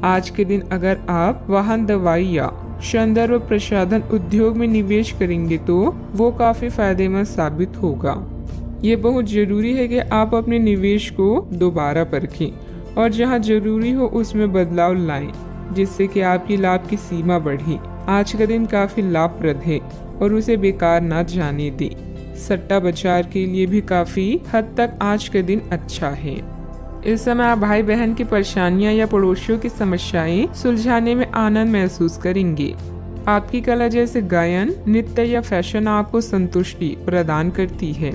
आज के दिन अगर आप वाहन, दवाई या सौंदर्य प्रसाधन उद्योग में निवेश करेंगे तो वो काफी फायदेमंद साबित होगा। ये बहुत जरूरी है कि आप अपने निवेश को दोबारा परखें और जहां जरूरी हो उसमें बदलाव लाएं, जिससे कि आपकी लाभ की सीमा बढ़े। आज का दिन काफी लाभप्रद है और उसे बेकार न जाने दें। सट्टा बाजार के लिए भी काफी हद तक आज का दिन अच्छा है। इस समय आप भाई बहन की परेशानियां या पड़ोसियों की समस्याएं सुलझाने में आनंद महसूस करेंगे। आपकी कला जैसे गायन, नृत्य या फैशन आपको संतुष्टि प्रदान करती है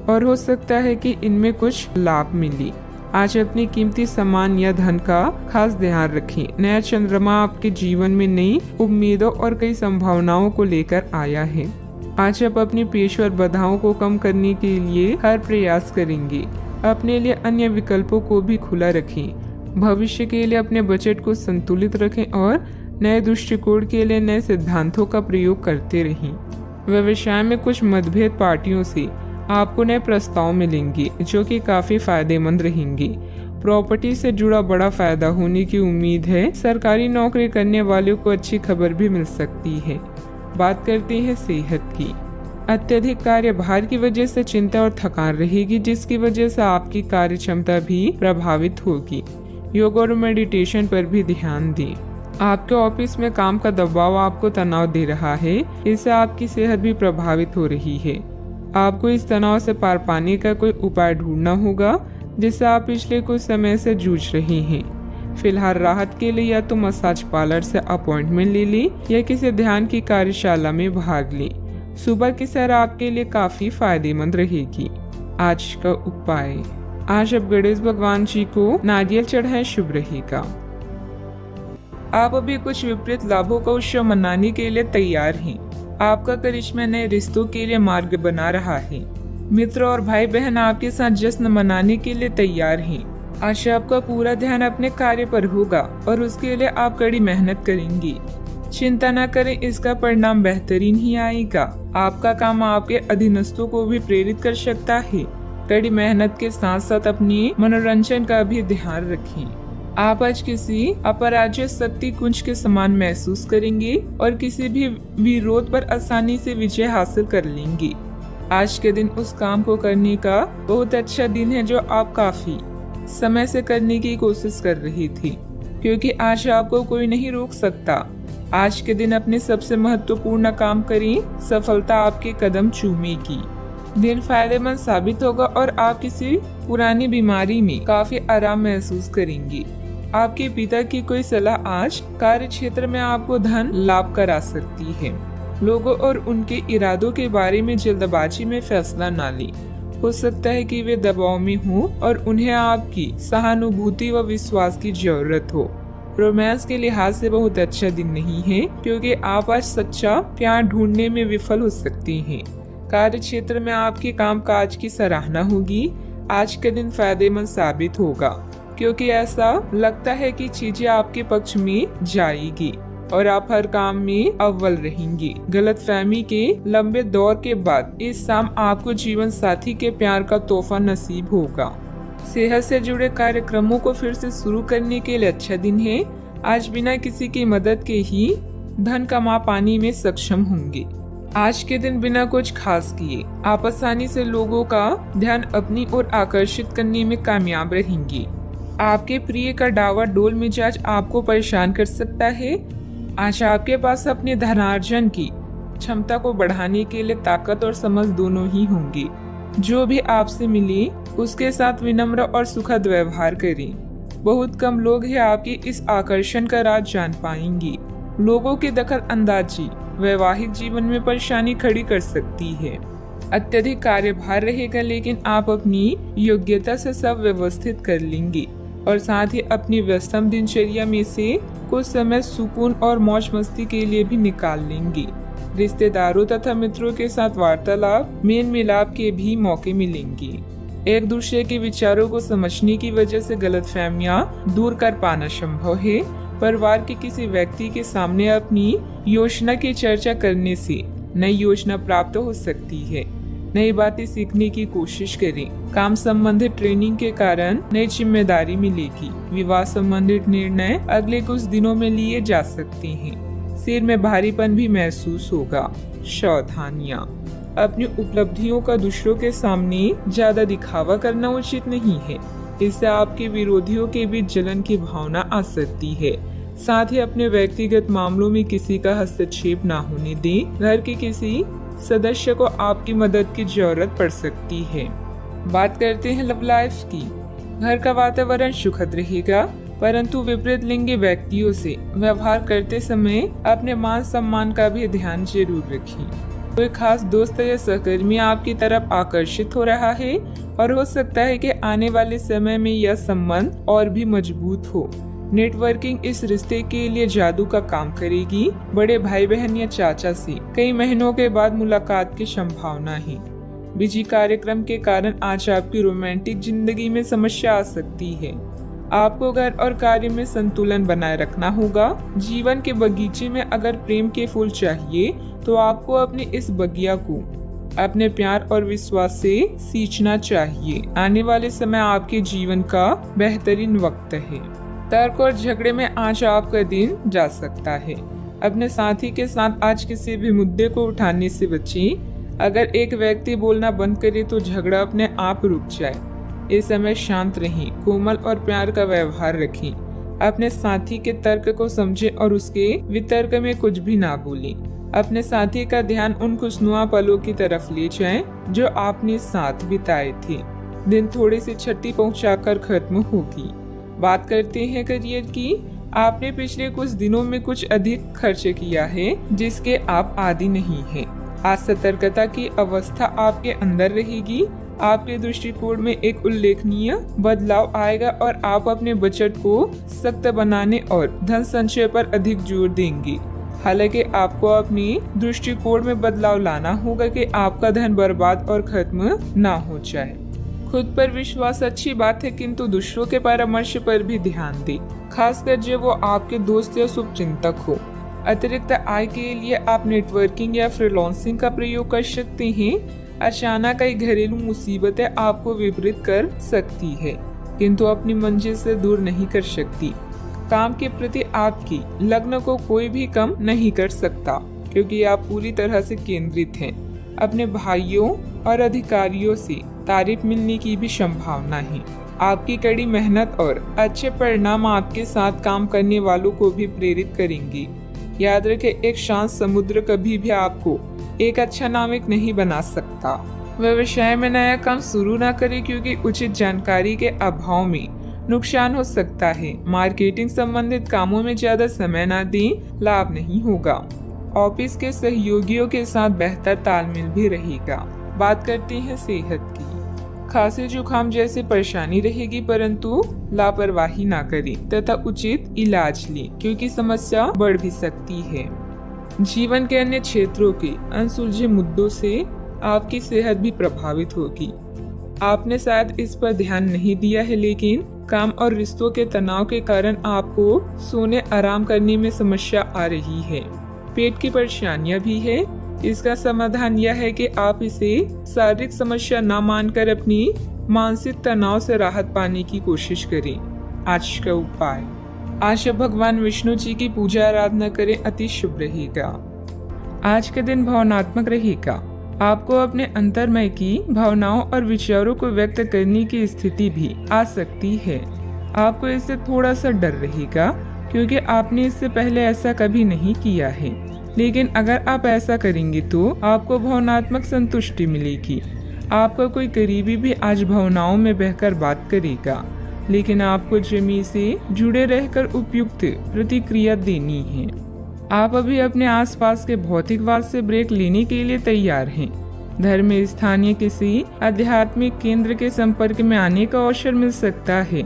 और हो सकता है कि इनमें कुछ लाभ मिले। आज अपनी कीमती सामान या धन का खास ध्यान रखें। नया चंद्रमा आपके जीवन में नई उम्मीदों और कई संभावनाओं को लेकर आया है। आज आप अपनी पेशेवर बाधाओं को कम करने के लिए हर प्रयास करेंगे। अपने लिए अन्य विकल्पों को भी खुला रखें। भविष्य के लिए अपने बजट को संतुलित रखें और नए दृष्टिकोण के लिए नए सिद्धांतों का प्रयोग करते रहें। व्यवसाय में कुछ मतभेद पार्टियों से आपको नए प्रस्ताव मिलेंगे जो कि काफी फायदेमंद रहेंगे। प्रॉपर्टी से जुड़ा बड़ा फायदा होने की उम्मीद है। सरकारी नौकरी करने वालों को अच्छी खबर भी मिल सकती है। बात करते हैं सेहत की। अत्यधिक कार्यभार की वजह से चिंता और थकान रहेगी, जिसकी वजह से आपकी कार्य क्षमता भी प्रभावित होगी। योग और मेडिटेशन पर भी ध्यान दें। आपके ऑफिस में काम का दबाव आपको तनाव दे रहा है, इससे आपकी सेहत भी प्रभावित हो रही है। आपको इस तनाव से पार पाने का कोई उपाय ढूंढना होगा जिससे आप पिछले कुछ समय से जूझ रहे हैं। फिलहाल राहत के लिए या तो मसाज पार्लर से अपॉइंटमेंट ले लें या किसी ध्यान की कार्यशाला में भाग लें। सुबह की सैर आपके लिए काफी फायदेमंद रहेगी। आज का उपाय, आज आप गणेश भगवान जी को नारियल चढ़ाएं, शुभ रहेगा। आप अभी कुछ विपरीत लाभों का उत्सव मनाने के लिए तैयार हैं। आपका करिश्मा नए रिश्तों के लिए मार्ग बना रहा है। मित्र और भाई बहन आपके साथ जश्न मनाने के लिए तैयार हैं। आज आपका पूरा ध्यान अपने कार्य पर होगा और उसके लिए आप कड़ी मेहनत करेंगे। चिंता न करें, इसका परिणाम बेहतरीन ही आएगा। आपका काम आपके अधीनस्थों को भी प्रेरित कर सकता है। कड़ी मेहनत के साथ साथ अपनी मनोरंजन का भी ध्यान रखें। आप आज किसी अपराज्य शक्ति कुंज के समान महसूस करेंगे और किसी भी विरोध पर आसानी से विजय हासिल कर लेंगे। आज के दिन उस काम को करने का बहुत अच्छा दिन है जो आप काफी समय से करने की कोशिश कर रही थी, क्योंकि आज आपको कोई नहीं रोक सकता। आज के दिन अपने सबसे महत्वपूर्ण काम करें, सफलता आपके कदम चूमेगी। दिन फायदेमंद साबित होगा और आप किसी पुरानी बीमारी में काफी आराम महसूस करेंगे। आपके पिता की कोई सलाह आज कार्य क्षेत्र में आपको धन लाभ करा सकती है। लोगों और उनके इरादों के बारे में जल्दबाजी में फैसला न लें। हो सकता है कि वे दबाव में हों और उन्हें आपकी सहानुभूति व विश्वास की जरूरत हो। रोमांस के लिहाज से बहुत अच्छा दिन नहीं है, क्योंकि आप आज सच्चा प्यार ढूंढने में विफल हो सकते हैं। कार्य क्षेत्र में आपके कामकाज की सराहना होगी। आज का दिन फायदेमंद साबित होगा, क्योंकि ऐसा लगता है कि चीजें आपके पक्ष में जाएगी और आप हर काम में अव्वल रहेंगे। गलतफहमी के लंबे दौर के बाद इस शाम आपको जीवन साथी के प्यार का तोहफा नसीब होगा। सेहत से जुड़े कार्यक्रमों को फिर से शुरू करने के लिए अच्छा दिन है। आज बिना किसी की मदद के ही धन कमा पाने में सक्षम होंगे। आज के दिन बिना कुछ खास किए आप आसानी से लोगों का ध्यान अपनी ओर आकर्षित करने में कामयाब रहेंगे। आपके प्रिय का डावाडोल मिजाज आपको परेशान कर सकता है। आज आपके पास अपने धनार्जन की क्षमता को बढ़ाने के लिए ताकत और समझ दोनों ही होंगे। जो भी आपसे मिले उसके साथ विनम्र और सुखद व्यवहार करें। बहुत कम लोग हैं आपके इस आकर्षण का राज जान पाएंगे। लोगों की दखल अंदाजी वैवाहिक जीवन में परेशानी खड़ी कर सकती है। अत्यधिक कार्यभार रहेगा, लेकिन आप अपनी योग्यता से सब व्यवस्थित कर लेंगे और साथ ही अपनी व्यस्तम दिनचर्या में से कुछ समय सुकून और मौज मस्ती के लिए भी निकाल लेंगे। रिश्तेदारों तथा मित्रों के साथ वार्तालाप मेल मिलाप के भी मौके मिलेंगे। एक दूसरे के विचारों को समझने की वजह से गलतफहमियां दूर कर पाना संभव है। परिवार के किसी व्यक्ति के सामने अपनी योजना की चर्चा करने से नई योजना प्राप्त हो सकती है। नई बातें सीखने की कोशिश करें। काम संबंधित ट्रेनिंग के कारण नई जिम्मेदारी मिलेगी। विवाह संबंधित निर्णय अगले कुछ दिनों में लिए जा सकते हैं। सिर में भारीपन भी महसूस होगा। सावधानियां, अपनी उपलब्धियों का दूसरों के सामने ज्यादा दिखावा करना उचित नहीं है। इससे आपके विरोधियों के बीच जलन की भावना आ सकती है। साथ ही अपने व्यक्तिगत मामलों में किसी का हस्तक्षेप न होने दें। घर के किसी सदस्य को आपकी मदद की जरूरत पड़ सकती है। बात करते हैं लव लाइफ की। घर का वातावरण सुखद रहेगा, परंतु विपरीत लिंगी व्यक्तियों से व्यवहार करते समय अपने मान सम्मान का भी ध्यान जरूर रखें। कोई खास दोस्त या सहकर्मी आपकी तरफ आकर्षित हो रहा है और हो सकता है कि आने वाले समय में यह संबंध और भी मजबूत हो। नेटवर्किंग इस रिश्ते के लिए जादू का काम करेगी। बड़े भाई बहन या चाचा से कई महीनों के बाद मुलाकात की संभावना है। बिजी कार्यक्रम के कारण आज आपकी रोमांटिक जिंदगी में समस्या आ सकती है। आपको घर और कार्य में संतुलन बनाए रखना होगा। जीवन के बगीचे में अगर प्रेम के फूल चाहिए तो आपको अपने इस बगिया को अपने प्यार और विश्वास से सींचना चाहिए। आने वाले समय आपके जीवन का बेहतरीन वक्त है। तर्क और झगड़े में आज आपका दिन जा सकता है। अपने साथी के साथ आज किसी भी मुद्दे को उठाने से बचें। अगर एक व्यक्ति बोलना बंद करे तो झगड़ा अपने आप रुक जाए। इस समय शांत रहें, कोमल और प्यार का व्यवहार रखें। अपने साथी के तर्क को समझें और उसके वितर्क में कुछ भी ना बोलें। अपने साथी का ध्यान उन खुशनुमा पलों की तरफ ले जाएं जो आपने साथ बिताए थे। दिन थोड़ी सी छठी पहुंचाकर खत्म होगी। बात करते हैं करियर की। आपने पिछले कुछ दिनों में कुछ अधिक खर्च किया है जिसके आप आदी नहीं हैं। आज सतर्कता की अवस्था आपके अंदर रहेगी। आपके दृष्टिकोण में एक उल्लेखनीय बदलाव आएगा और आप अपने बजट को सख्त बनाने और धन संचय पर अधिक जोर देंगे। हालांकि आपको अपनी दृष्टिकोण में बदलाव लाना होगा कि आपका धन बर्बाद और खत्म ना हो जाए। खुद पर विश्वास अच्छी बात है, किंतु दूसरों के परामर्श पर भी ध्यान दें, खासकर जब वो आपके दोस्त या शुभचिंतक हो। अतिरिक्त आय के लिए आप नेटवर्किंग या फ्रीलांसिंग का प्रयोग कर सकते हैं। अचानक कई घरेलू मुसीबतें आपको विपरीत कर सकती है, किंतु अपनी मंजिल से दूर नहीं कर सकती। काम के प्रति आपकी लगन को कोई भी कम नहीं कर सकता, क्योंकि आप पूरी तरह से केंद्रित हैं। अपने भाइयों और अधिकारियों से तारीफ मिलने की भी संभावना है। आपकी कड़ी मेहनत और अच्छे परिणाम आपके साथ काम करने वालों को भी प्रेरित करेंगे। याद रखें, एक शांत समुद्र कभी भी आपको एक अच्छा नाविक नहीं बना सकता। व्यवसाय में नया काम शुरू न करें क्योंकि उचित जानकारी के अभाव में नुकसान हो सकता है। मार्केटिंग संबंधित कामों में ज्यादा समय न दें, लाभ नहीं होगा। ऑफिस के सहयोगियों के साथ बेहतर तालमेल भी रहेगा। बात करते हैं सेहत की। खांसी जुकाम जैसी परेशानी रहेगी, परंतु लापरवाही ना करें तथा उचित इलाज लें क्योंकि समस्या बढ़ भी सकती है। जीवन के अन्य क्षेत्रों के अनसुलझे मुद्दों से आपकी सेहत भी प्रभावित होगी। आपने शायद इस पर ध्यान नहीं दिया है, लेकिन काम और रिश्तों के तनाव के कारण आपको सोने आराम करने में समस्या आ रही है। पेट की परेशानियां भी है। इसका समाधान यह है कि आप इसे शारीरिक समस्या न मानकर अपनी मानसिक तनाव से राहत पाने की कोशिश करें। आज का उपाय, आज भगवान विष्णु जी की पूजा आराधना करें, अति शुभ रहेगा। आज के दिन भावनात्मक रहेगा। आपको अपने अंतर्मय की भावनाओं और विचारों को व्यक्त करने की स्थिति भी आ सकती है। आपको इससे थोड़ा सा डर रहेगा क्योंकि आपने इससे पहले ऐसा कभी नहीं किया है, लेकिन अगर आप ऐसा करेंगे तो आपको भावनात्मक संतुष्टि मिलेगी। आपका कोई करीबी भी आज भावनाओं में बहकर बात करेगा, लेकिन आपको जमी से जुड़े रहकर उपयुक्त प्रतिक्रिया देनी है। आप अभी अपने आसपास के भौतिकवाद से ब्रेक लेने के लिए तैयार हैं। धर्म में स्थानीय किसी आध्यात्मिक केंद्र के संपर्क में आने का अवसर मिल सकता है।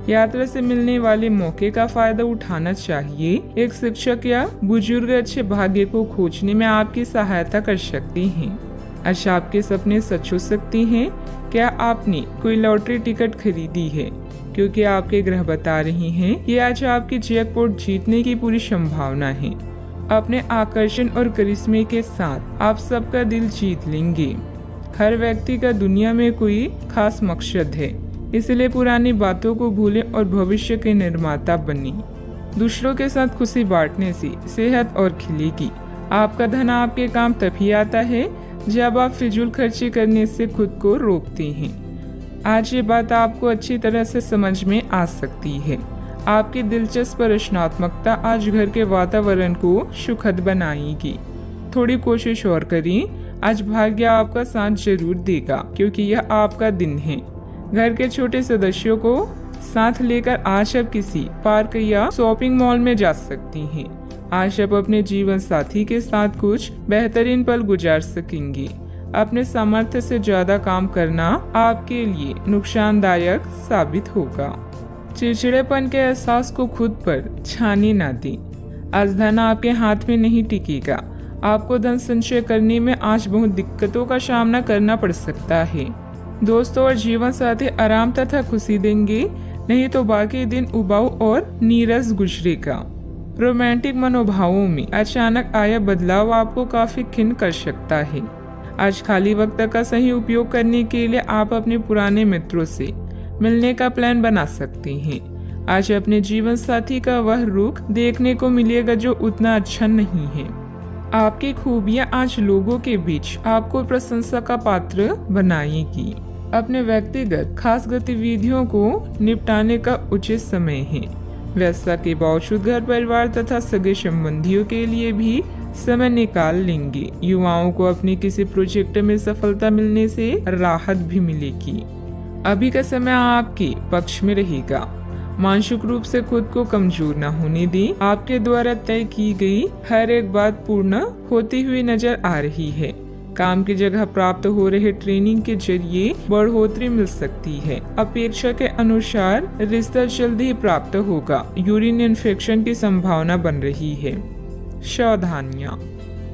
यात्रा से मिलने वाले मौके का फायदा उठाना चाहिए। एक शिक्षक या बुजुर्ग अच्छे भाग्य को खोजने में आपकी सहायता कर सकते हैं। आज आपके सपने सच हो सकते हैं। क्या आपने कोई लॉटरी टिकट खरीदी है? क्योंकि आपके ग्रह बता रही हैं कि आज आपकी जैकपॉट जीतने की पूरी संभावना है। अपने आकर्षण और करिश्मे के साथ आप सबका दिल जीत लेंगे। हर व्यक्ति का दुनिया में कोई खास मकसद है, इसलिए पुरानी बातों को भूलें और भविष्य के निर्माता बनें। दूसरों के साथ खुशी बांटने से सेहत और खिलेगी। आपका धन आपके काम तभी आता है जब आप फिजूल खर्ची करने से खुद को रोकते हैं। आज ये बात आपको अच्छी तरह से समझ में आ सकती है। आपकी दिलचस्प रचनात्मकता आज घर के वातावरण को सुखद बनाएगी। थोड़ी कोशिश और करें। आज भाग्य आपका साथ जरूर देगा क्योंकि यह आपका दिन है। घर के छोटे सदस्यों को साथ लेकर आज आप किसी पार्क या शॉपिंग मॉल में जा सकती हैं। आज आप अपने जीवन साथी के साथ कुछ बेहतरीन पल गुजार सकेंगे। अपने सामर्थ्य से ज्यादा काम करना आपके लिए नुकसानदायक साबित होगा। चिड़चिड़ेपन के एहसास को खुद पर छाने ना दें। आज धन आपके हाथ में नहीं टिकेगा। आपको धन संचय करने में आज बहुत दिक्कतों का सामना करना पड़ सकता है। दोस्तों और जीवन साथी आराम तथा खुशी देंगे, नहीं तो बाकी दिन उबाऊ और नीरस गुजरेगा। रोमांटिक मनोभावों में अचानक आया बदलाव आपको काफी खिन्न कर सकता है। आज खाली वक्त का सही उपयोग करने के लिए आप अपने पुराने मित्रों से मिलने का प्लान बना सकते हैं। आज अपने जीवन साथी का वह रुख देखने को मिलेगा जो उतना अच्छा नहीं है। आपकी खूबियां आज लोगों के बीच आपको प्रशंसा का पात्र बनाएगी। अपने व्यक्तिगत खास गतिविधियों को निपटाने का उचित समय है। व्यस्तता के बावजूद घर परिवार तथा सगे संबंधियों के लिए भी समय निकाल लेंगे। युवाओं को अपने किसी प्रोजेक्ट में सफलता मिलने से राहत भी मिलेगी। अभी का समय आपके पक्ष में रहेगा। मानसिक रूप से खुद को कमजोर न होने दें। आपके द्वारा तय की गई हर एक बात पूर्ण होती हुई नजर आ रही है। काम की जगह प्राप्त हो रहे ट्रेनिंग के जरिए बढ़ोतरी मिल सकती है। अपेक्षा के अनुसार रिश्ता जल्दी ही प्राप्त होगा। यूरिन इन्फेक्शन की संभावना बन रही है। सावधानियां,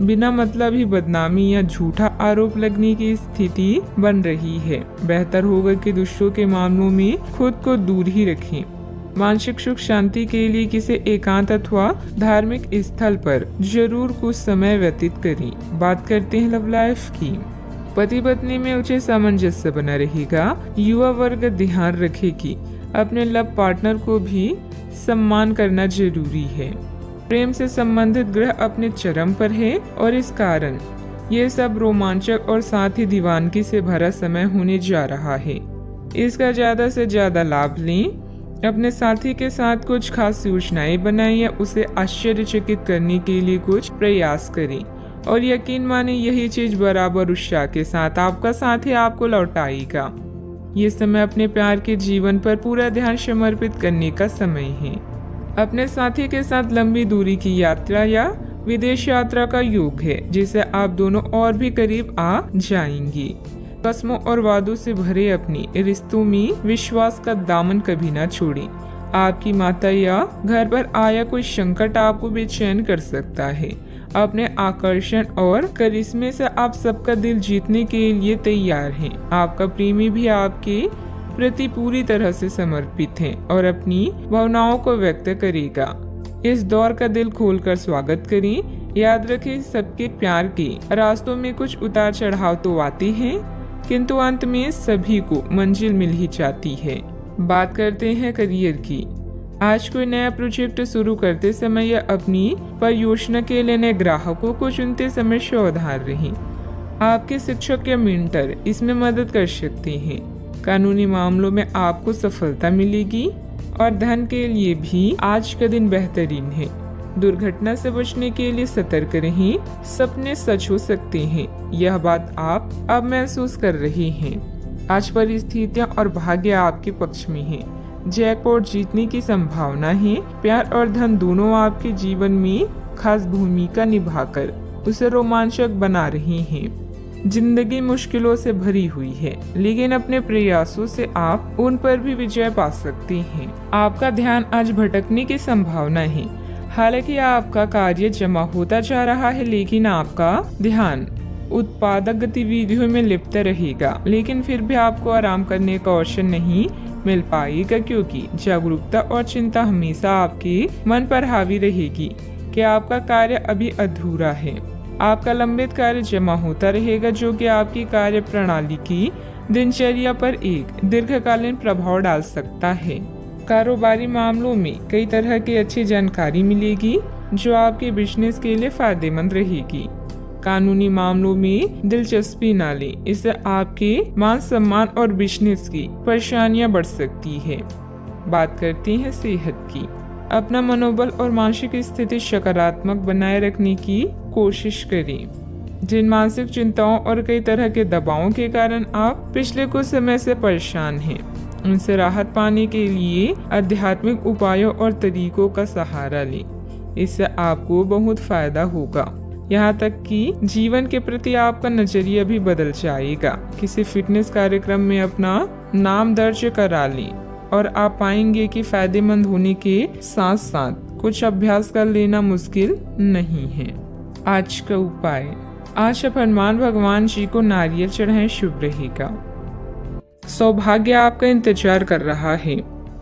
बिना मतलब ही बदनामी या झूठा आरोप लगने की स्थिति बन रही है। बेहतर होगा कि दूसरों के मामलों में खुद को दूर ही रखें। मानसिक सुख शांति के लिए किसी एकांत अथवा धार्मिक स्थल पर जरूर कुछ समय व्यतीत करें। बात करते हैं लव लाइफ की। पति पत्नी में उचित सामंजस्य बना रहेगा। युवा वर्ग ध्यान रखे कि अपने लव पार्टनर को भी सम्मान करना जरूरी है। प्रेम से संबंधित ग्रह अपने चरम पर है और इस कारण ये सब रोमांचक और साथ ही दीवानगी से भरा समय होने जा रहा है। इसका ज्यादा से ज्यादा लाभ लें। अपने साथी के साथ कुछ खास योजनाएं बनाएं या उसे आश्चर्यचकित करने के लिए कुछ प्रयास करें। और यकीन माने यही चीज बराबर उत्साह के साथ आपका साथी आपको लौटाएगा। ये समय अपने प्यार के जीवन पर पूरा ध्यान समर्पित करने का समय है। अपने साथी के साथ लंबी दूरी की यात्रा या विदेश यात्रा का योग है, जिससे आप दोनों और भी करीब आ जाएंगी। कसमों और वादों से भरे अपने रिश्तों में विश्वास का दामन कभी ना छोड़ें। आपकी माता या घर पर आया कोई संकट आपको बेचैन कर सकता है। अपने आकर्षण और करिश्मे से आप सबका दिल जीतने के लिए तैयार हैं। आपका प्रेमी भी आपके प्रति पूरी तरह से समर्पित है और अपनी भावनाओं को व्यक्त करेगा। इस दौर का दिल खोलकर स्वागत करें। याद रखें, सबके प्यार के रास्तों में कुछ उतार चढ़ाव तो आते हैं, किंतु अंत में सभी को मंजिल मिल ही जाती है। बात करते हैं करियर की। आज कोई नया प्रोजेक्ट शुरू करते समय या अपनी परियोजना के लिए नए ग्राहकों को चुनते समय सावधान रहें। आपके शिक्षक या मेंटर इसमें मदद कर सकते हैं। कानूनी मामलों में आपको सफलता मिलेगी और धन के लिए भी आज का दिन बेहतरीन है। दुर्घटना से बचने के लिए सतर्क रहें। सपने सच हो सकते हैं, यह बात आप अब महसूस कर रहे हैं। आज परिस्थितियां और भाग्य आपके पक्ष में है। जैकपॉट जीतने की संभावना है। प्यार और धन दोनों आपके जीवन में खास भूमिका निभाकर उसे रोमांचक बना रहे हैं। जिंदगी मुश्किलों से भरी हुई है, लेकिन अपने प्रयासों से आप उन पर भी विजय पा सकते हैं। आपका ध्यान आज भटकने की संभावना है। हालांकि आपका कार्य जमा होता जा रहा है, लेकिन आपका ध्यान उत्पादक गतिविधियों में लिप्त रहेगा। लेकिन फिर भी आपको आराम करने का अवसर नहीं मिल पाएगा, क्योंकि जागरूकता और चिंता हमेशा आपके मन पर हावी रहेगी कि आपका कार्य अभी अधूरा है। आपका लंबित कार्य जमा होता रहेगा, जो कि आपकी कार्य प्रणाली की दिनचर्या पर एक दीर्घकालीन प्रभाव डाल सकता है। कारोबारी मामलों में कई तरह की अच्छी जानकारी मिलेगी, जो आपके बिजनेस के लिए फायदेमंद रहेगी। कानूनी मामलों में दिलचस्पी न लें, इससे आपके मान सम्मान और बिजनेस की परेशानियां बढ़ सकती है। बात करते हैं सेहत की। अपना मनोबल और मानसिक स्थिति सकारात्मक बनाए रखने की कोशिश करें। जिन मानसिक चिंताओं और कई तरह के दबावों के कारण आप पिछले कुछ समय से परेशान हैं, उनसे राहत पाने के लिए आध्यात्मिक उपायों और तरीकों का सहारा लें। इससे आपको बहुत फायदा होगा। यहाँ तक कि जीवन के प्रति आपका नजरिया भी बदल जाएगा। किसी फिटनेस कार्यक्रम में अपना नाम दर्ज करा लें और आप पाएंगे कि फायदेमंद होने के साथ साथ कुछ अभ्यास कर लेना मुश्किल नहीं है। आज का उपाय, आज आप हनुमान भगवान जी को नारियल चढ़ाएं, शुभ रहेगा। सौभाग्य आपका इंतजार कर रहा है।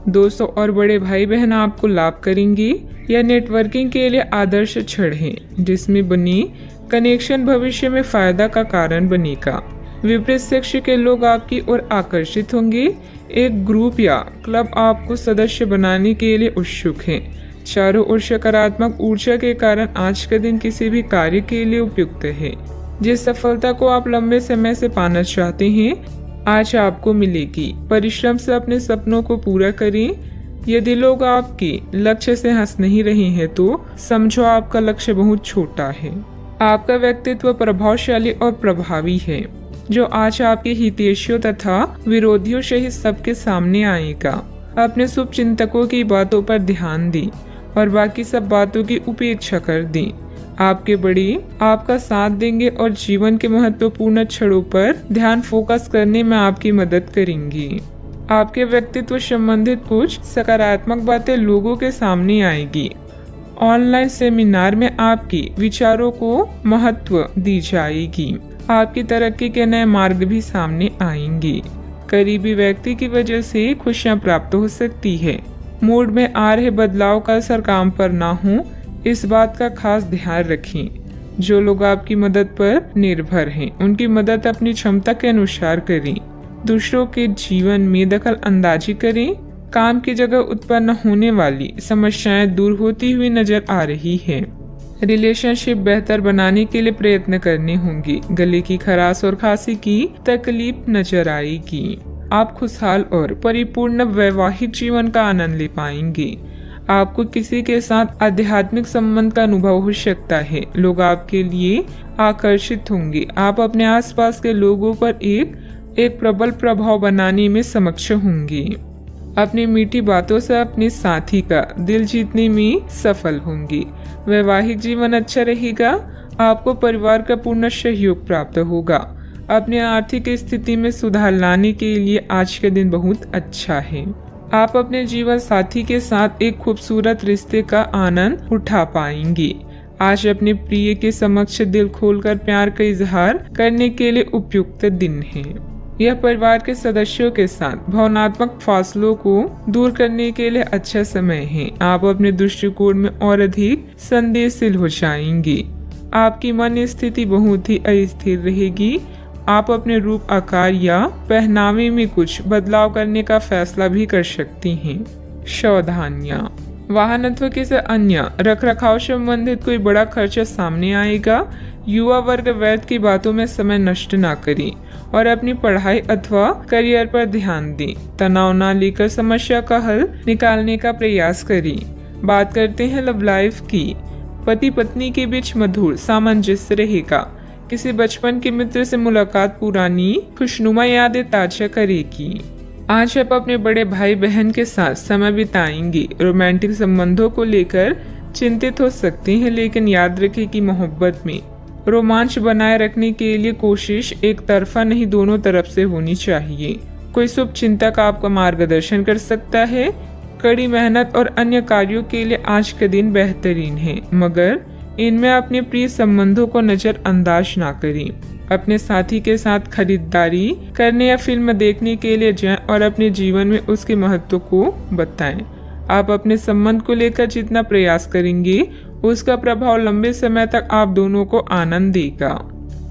दोस्तों और बड़े भाई बहन आपको लाभ करेंगे। यह नेटवर्किंग के लिए आदर्श क्षण है, जिसमें बनी कनेक्शन भविष्य में फायदा का कारण बनेगा। विपरीत सेक्स के लोग आपकी ओर आकर्षित होंगे। एक ग्रुप या क्लब आपको सदस्य बनाने के लिए उत्सुक है। चारों ओर सकारात्मक ऊर्जा के कारण आज का दिन किसी भी कार्य के लिए उपयुक्त है। जिस सफलता को आप लंबे समय से पाना चाहते हैं, आज आपको मिलेगी। परिश्रम से अपने सपनों को पूरा करें। यदि लोग आपके लक्ष्य से हंस नहीं रहे हैं, तो समझो आपका लक्ष्य बहुत छोटा है। आपका व्यक्तित्व प्रभावशाली और प्रभावी है, जो आज आपके हितैषियों तथा विरोधियों सहित सबके सामने आएगा। अपने शुभ चिंतकों की बातों पर ध्यान दें और बाकी सब बातों की उपेक्षा कर दें। आपके बड़े आपका साथ देंगे और जीवन के महत्वपूर्ण क्षणों पर ध्यान फोकस करने में आपकी मदद करेंगे। आपके व्यक्तित्व संबंधित कुछ सकारात्मक बातें लोगों के सामने आएगी। ऑनलाइन सेमिनार में आपके विचारों को महत्व दी जाएगी। आपकी तरक्की के नए मार्ग भी सामने आएंगे। करीबी व्यक्ति की वजह से खुशियां प्राप्त हो सकती है। मूड में आ रहे बदलाव का असर काम पर ना हो, इस बात का खास ध्यान रखें। जो लोग आपकी मदद पर निर्भर हैं, उनकी मदद अपनी क्षमता के अनुसार करें। दूसरों के जीवन में दखल अंदाजी करें। काम की जगह उत्पन्न होने वाली समस्याएं दूर होती हुई नजर आ रही है। रिलेशनशिप बेहतर बनाने के लिए प्रयत्न करने होंगे। गले की खराश और खांसी की तकलीफ नजर आएगी। आप खुशहाल और परिपूर्ण वैवाहिक जीवन का आनंद ले पाएंगे। आपको किसी के साथ आध्यात्मिक संबंध का अनुभव हो सकता है। लोग आपके लिए आकर्षित होंगे। आप अपने आसपास के लोगों पर एक प्रबल प्रभाव बनाने में सक्षम होंगे। अपनी मीठी बातों से अपने साथी का दिल जीतने में सफल होंगे। वैवाहिक जीवन अच्छा रहेगा। आपको परिवार का पूर्ण सहयोग प्राप्त होगा। अपने आर्थिक स्थिति में सुधार लाने के लिए आज का दिन बहुत अच्छा है। आप अपने जीवन साथी के साथ एक खूबसूरत रिश्ते का आनंद उठा पाएंगे। आज अपने प्रिय के समक्ष दिल खोलकर प्यार का इजहार करने के लिए उपयुक्त दिन है। यह परिवार के सदस्यों के साथ भावनात्मक फासलों को दूर करने के लिए अच्छा समय है। आप अपने दृष्टिकोण में और अधिक संवेदनशील हो जाएंगे। आपकी मन स्थिति बहुत ही अस्थिर रहेगी। आप अपने रूप, आकार या पहनावे में कुछ बदलाव करने का फैसला भी कर सकती हैं। सावधानियां, वाहन अथवा किसी अन्य रखरखाव से संबंधित कोई बड़ा खर्चा सामने आएगा। युवा वर्ग व्यर्थ की बातों में समय नष्ट ना करें और अपनी पढ़ाई अथवा करियर पर ध्यान दें। तनाव न लेकर समस्या का हल निकालने का प्रयास करें। बात करते हैं लव लाइफ की। पति पत्नी के बीच मधुर सामंजस्य रहेगा। किसी बचपन के मित्र से मुलाकात पुरानी खुशनुमा यादें ताजा करेगी। आज आप अपने बड़े भाई बहन के साथ समय बिताएंगे। रोमांटिक संबंधों को लेकर चिंतित हो सकते हैं, लेकिन याद रखें कि मोहब्बत में रोमांच बनाए रखने के लिए कोशिश एक तरफा नहीं, दोनों तरफ से होनी चाहिए। कोई शुभ चिंतक आपका मार्गदर्शन कर सकता है। कड़ी मेहनत और अन्य कार्यों के लिए आज का दिन बेहतरीन है, मगर इनमें अपने प्रिय संबंधों को नजरअंदाज ना करें। अपने साथी के साथ खरीदारी करने या फिल्म देखने के लिए जाएं और अपने जीवन में उसके महत्व को बताएं। आप अपने संबंध को लेकर जितना प्रयास करेंगे, उसका प्रभाव लंबे समय तक आप दोनों को आनंद देगा।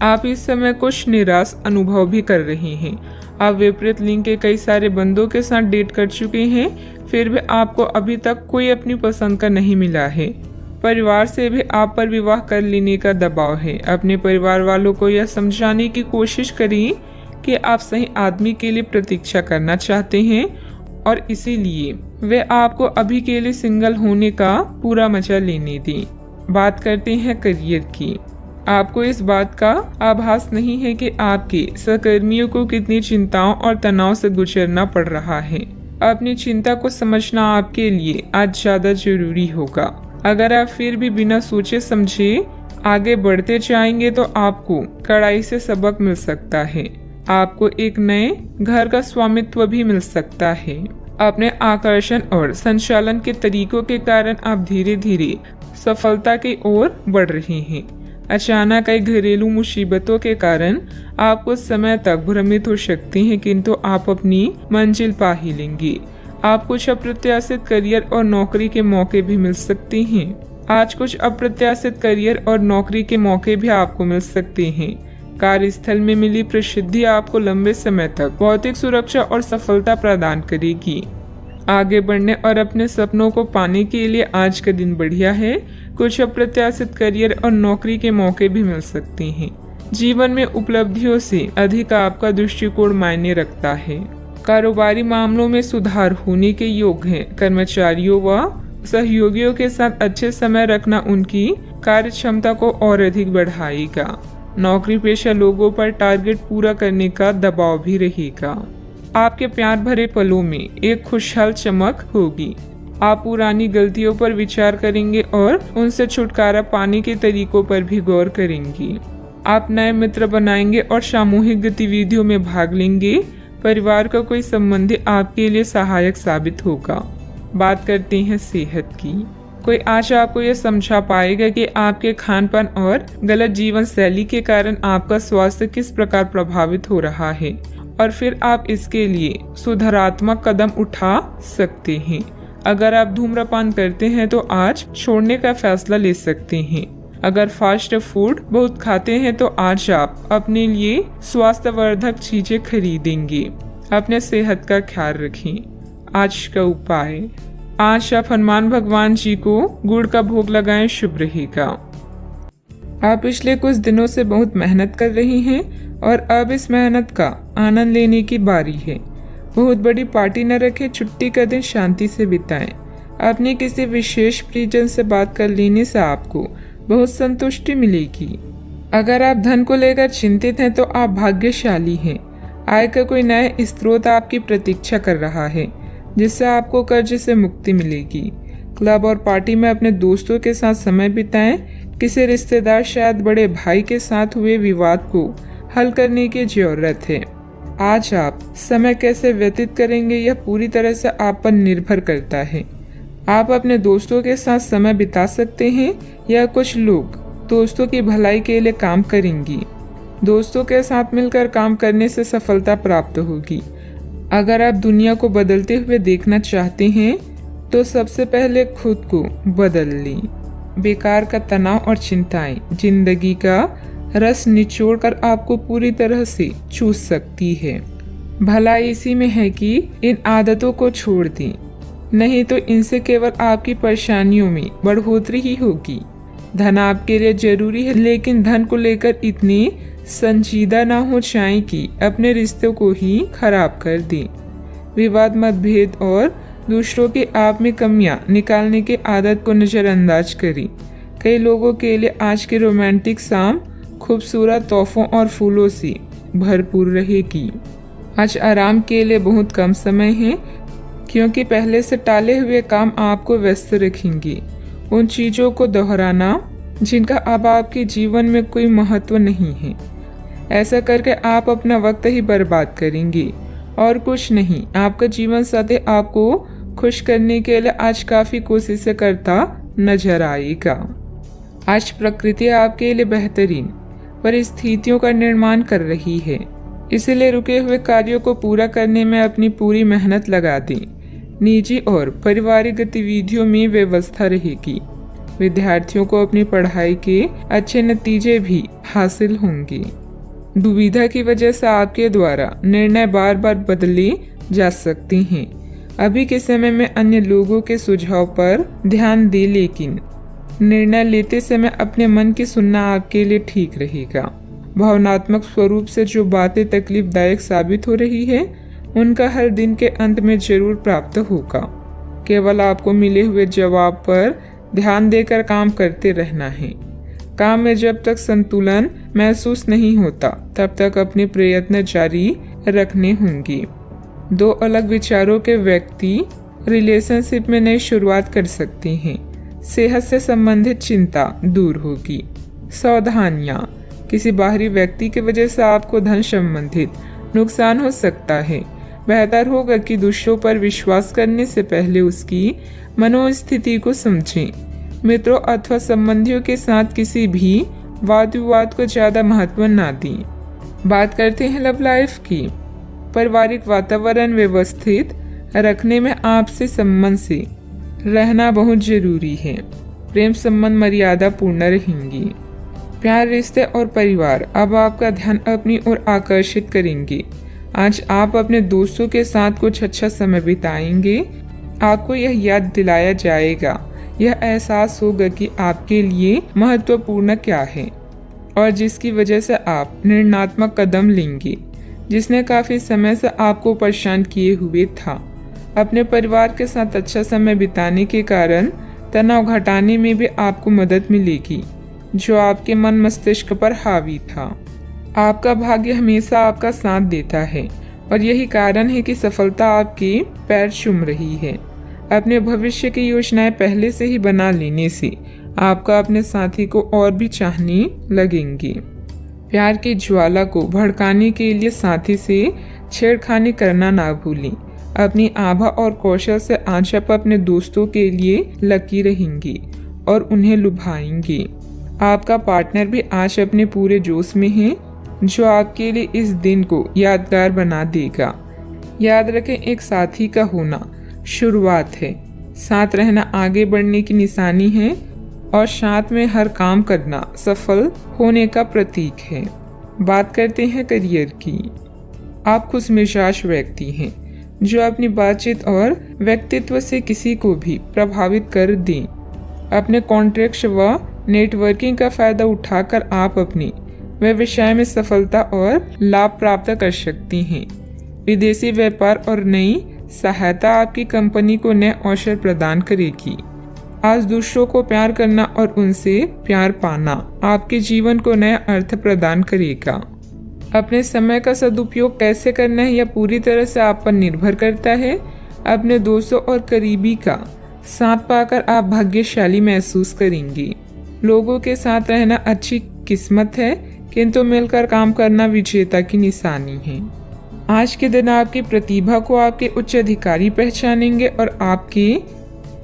आप इस समय कुछ निराश अनुभव भी कर रहे हैं। आप विपरीत लिंग के कई सारे बंदों के साथ डेट कर चुके हैं, फिर भी आपको अभी तक कोई अपनी पसंद का नहीं मिला है। परिवार से भी आप पर विवाह कर लेने का दबाव है। अपने परिवार वालों को यह समझाने की कोशिश करिए कि आप सही आदमी के लिए प्रतीक्षा करना चाहते हैं और इसीलिए वे आपको अभी के लिए सिंगल होने का पूरा मजा लेने दें। बात करते हैं करियर की। आपको इस बात का आभास नहीं है कि आपके सहकर्मियों को कितनी चिंताओं और तनाव से गुजरना पड़ रहा है। अपनी चिंता को समझना आपके लिए आज ज्यादा जरूरी होगा। अगर आप फिर भी बिना सोचे समझे आगे बढ़ते जाएंगे तो आपको कड़ाई से सबक मिल सकता है। आपको एक नए घर का स्वामित्व भी मिल सकता है। अपने आकर्षण और संचालन के तरीकों के कारण आप धीरे धीरे सफलता की ओर बढ़ रहे हैं। अचानक कई घरेलू मुसीबतों के कारण आप कुछ समय तक भ्रमित हो सकते हैं, किंतु आप अपनी मंजिल पा ही लेंगे। आप कुछ अप्रत्याशित करियर और नौकरी के मौके भी मिल सकते हैं। आज कुछ अप्रत्याशित करियर और नौकरी के मौके भी आपको मिल सकते हैं। कार्यस्थल में मिली प्रसिद्धि आपको लंबे समय तक भौतिक सुरक्षा और सफलता प्रदान करेगी। आगे बढ़ने और अपने सपनों को पाने के लिए आज का दिन बढ़िया है। कुछ अप्रत्याशित करियर और नौकरी के मौके भी मिल सकते हैं। जीवन में उपलब्धियों से अधिक आपका दृष्टिकोण मायने रखता है। कारोबारी मामलों में सुधार होने के योग हैं। कर्मचारियों व सहयोगियों के साथ अच्छे समय रखना उनकी कार्य क्षमता को और अधिक बढ़ाएगा। नौकरी पेशा लोगों पर टारगेट पूरा करने का दबाव भी रहेगा। आपके प्यार भरे पलों में एक खुशहाल चमक होगी। आप पुरानी गलतियों पर विचार करेंगे और उनसे छुटकारा पाने के तरीकों पर भी गौर करेंगे। आप नए मित्र बनाएंगे और सामूहिक गतिविधियों में भाग लेंगे। परिवार का कोई संबंधी आपके लिए सहायक साबित होगा। बात करते हैं सेहत की। कोई आज आपको यह समझा पाएगा कि आपके खानपान और गलत जीवन शैली के कारण आपका स्वास्थ्य किस प्रकार प्रभावित हो रहा है और फिर आप इसके लिए सुधारात्मक कदम उठा सकते हैं। अगर आप धूम्रपान करते हैं तो आज छोड़ने का फैसला ले सकते हैं। अगर फास्ट फूड बहुत खाते हैं तो आज आप अपने लिए स्वास्थ्यवर्धक चीजें खरीदेंगे। अपने सेहत का ख्याल रखें। आज का उपाय, आज आप हनुमान भगवान जी को गुड़ का भोग लगाएं, शुभ रहेगा। आप पिछले कुछ दिनों से बहुत मेहनत कर रही हैं और अब इस मेहनत का आनंद लेने की बारी है। बहुत बड़ी पार्टी न रखें, छुट्टी का दिन शांति से बिताएं। अपने किसी विशेष प्रियजन से बात कर लेने से आपको बहुत संतुष्टि मिलेगी। अगर आप धन को लेकर चिंतित हैं तो आप भाग्यशाली हैं। आय का कोई नया स्रोत आपकी प्रतीक्षा कर रहा है, जिससे आपको कर्ज से मुक्ति मिलेगी। क्लब और पार्टी में अपने दोस्तों के साथ समय बिताएं। किसी रिश्तेदार, शायद बड़े भाई के साथ हुए विवाद को हल करने की जरूरत है। आज आप समय कैसे व्यतीत करेंगे यह पूरी तरह से आप पर निर्भर करता है। आप अपने दोस्तों के साथ समय बिता सकते हैं या कुछ लोग दोस्तों की भलाई के लिए काम करेंगी। दोस्तों के साथ मिलकर काम करने से सफलता प्राप्त होगी। अगर आप दुनिया को बदलते हुए देखना चाहते हैं तो सबसे पहले खुद को बदल लें। बेकार का तनाव और चिंताएं जिंदगी का रस निचोड़कर आपको पूरी तरह से चूस सकती है। भलाई इसी में है कि इन आदतों को छोड़ दें, नहीं तो इनसे केवल आपकी परेशानियों में बढ़ोतरी ही होगी। धन आपके लिए जरूरी है, लेकिन धन को लेकर इतनी संजीदा ना हो जाए कि अपने रिश्तों को ही खराब कर दें। विवाद, मतभेद और दूसरों की आप में कमियां निकालने की आदत को नजरअंदाज करें। कई लोगों के लिए आज की रोमांटिक शाम खूबसूरत तोहफों और फूलों से भरपूर रहेगी। आज आराम के लिए बहुत कम समय है, क्योंकि पहले से टाले हुए काम आपको व्यस्त रखेंगे। उन चीजों को दोहराना जिनका अब आपके जीवन में कोई महत्व नहीं है। ऐसा करके आप अपना वक्त ही बर्बाद करेंगे और कुछ नहीं। आपका जीवन साथी आपको खुश करने के लिए आज काफी कोशिशें करता नजर आएगा। आज प्रकृति आपके लिए बेहतरीन परिस्थितियों का निर्माण कर रही है, इसलिए रुके हुए कार्यों को पूरा करने में अपनी पूरी मेहनत लगा दें। निजी और पारिवारिक गतिविधियों में व्यवस्था रहेगी। विद्यार्थियों को अपनी पढ़ाई के अच्छे नतीजे भी हासिल होंगे। दुविधा की वजह से आपके द्वारा निर्णय बार बार बदले जा सकते हैं। अभी के समय में अन्य लोगों के सुझाव पर ध्यान दें, लेकिन निर्णय लेते समय अपने मन की सुनना आपके लिए ठीक रहेगा। भावनात्मक स्वरूप से जो बातें तकलीफदायक साबित हो रही है, उनका हर दिन के अंत में जरूर प्राप्त होगा। केवल आपको मिले हुए जवाब पर ध्यान देकर काम करते रहना है। काम में जब तक संतुलन महसूस नहीं होता, तब तक अपने प्रयत्न जारी रखने होंगे। दो अलग विचारों के व्यक्ति रिलेशनशिप में नई शुरुआत कर सकते हैं। सेहत से संबंधित चिंता दूर होगी। सावधानियां, किसी बाहरी व्यक्ति की वजह से आपको धन संबंधित नुकसान हो सकता है। बेहतर होगा कि दूसरों पर विश्वास करने से पहले उसकी मनोस्थिति को समझें। मित्रों अथवा संबंधियों के साथ किसी भी वाद विवाद को ज्यादा महत्व ना दें। बात करते हैं लव लाइफ की। पारिवारिक वातावरण व्यवस्थित रखने में आपसे संबंध से रहना बहुत जरूरी है। प्रेम संबंध मर्यादा पूर्ण रहेंगी। प्यार, रिश्ते और परिवार अब आपका ध्यान अपनी ओर आकर्षित करेंगे। आज आप अपने दोस्तों के साथ कुछ अच्छा समय बिताएंगे। आपको यह याद दिलाया जाएगा, यह एहसास होगा कि आपके लिए महत्वपूर्ण क्या है और जिसकी वजह से आप निर्णयात्मक कदम लेंगे, जिसने काफी समय से आपको परेशान किए हुए था। अपने परिवार के साथ अच्छा समय बिताने के कारण तनाव घटाने में भी आपको मदद मिलेगी, जो आपके मन मस्तिष्क पर हावी था। आपका भाग्य हमेशा आपका साथ देता है और यही कारण है कि सफलता आपके पैर चूम रही है। अपने भविष्य की योजनाएं पहले से ही बना लेने से आपका अपने साथी को और भी चाहने लगेंगे। प्यार की ज्वाला को भड़काने के लिए साथी से छेड़खानी करना ना भूलें। अपनी आभा और कौशल से आज आप अपने दोस्तों के लिए लकी रहेंगी और उन्हें लुभाएंगे। आपका पार्टनर भी आज अपने पूरे जोश में है, जो आपके लिए इस दिन को यादगार बना देगा। याद रखें, एक साथी का होना शुरुआत है, साथ रहना आगे बढ़ने की निशानी है और साथ में हर काम करना सफल होने का प्रतीक है। बात करते हैं करियर की। आप खुशमिजाज व्यक्ति हैं, जो अपनी बातचीत और व्यक्तित्व से किसी को भी प्रभावित कर दें। अपने कॉन्ट्रैक्ट्स व नेटवर्किंग का फायदा उठाकर आप अपने व्यवसाय में सफलता और लाभ प्राप्त कर सकती हैं। विदेशी व्यापार और नई सहायता आपकी कंपनी को नए अवसर प्रदान करेगी। आज दूसरों को प्यार करना और उनसे प्यार पाना आपके जीवन को नया अर्थ प्रदान करेगा। अपने समय का सदुपयोग कैसे करना है यह पूरी तरह से आप पर निर्भर करता है। अपने दोस्तों और करीबी का साथ पाकर आप भाग्यशाली महसूस करेंगे। लोगों के साथ रहना अच्छी किस्मत है, किंतु मिलकर काम करना विजेता की निशानी है। आज के दिन आपकी प्रतिभा को आपके उच्च अधिकारी पहचानेंगे और आपके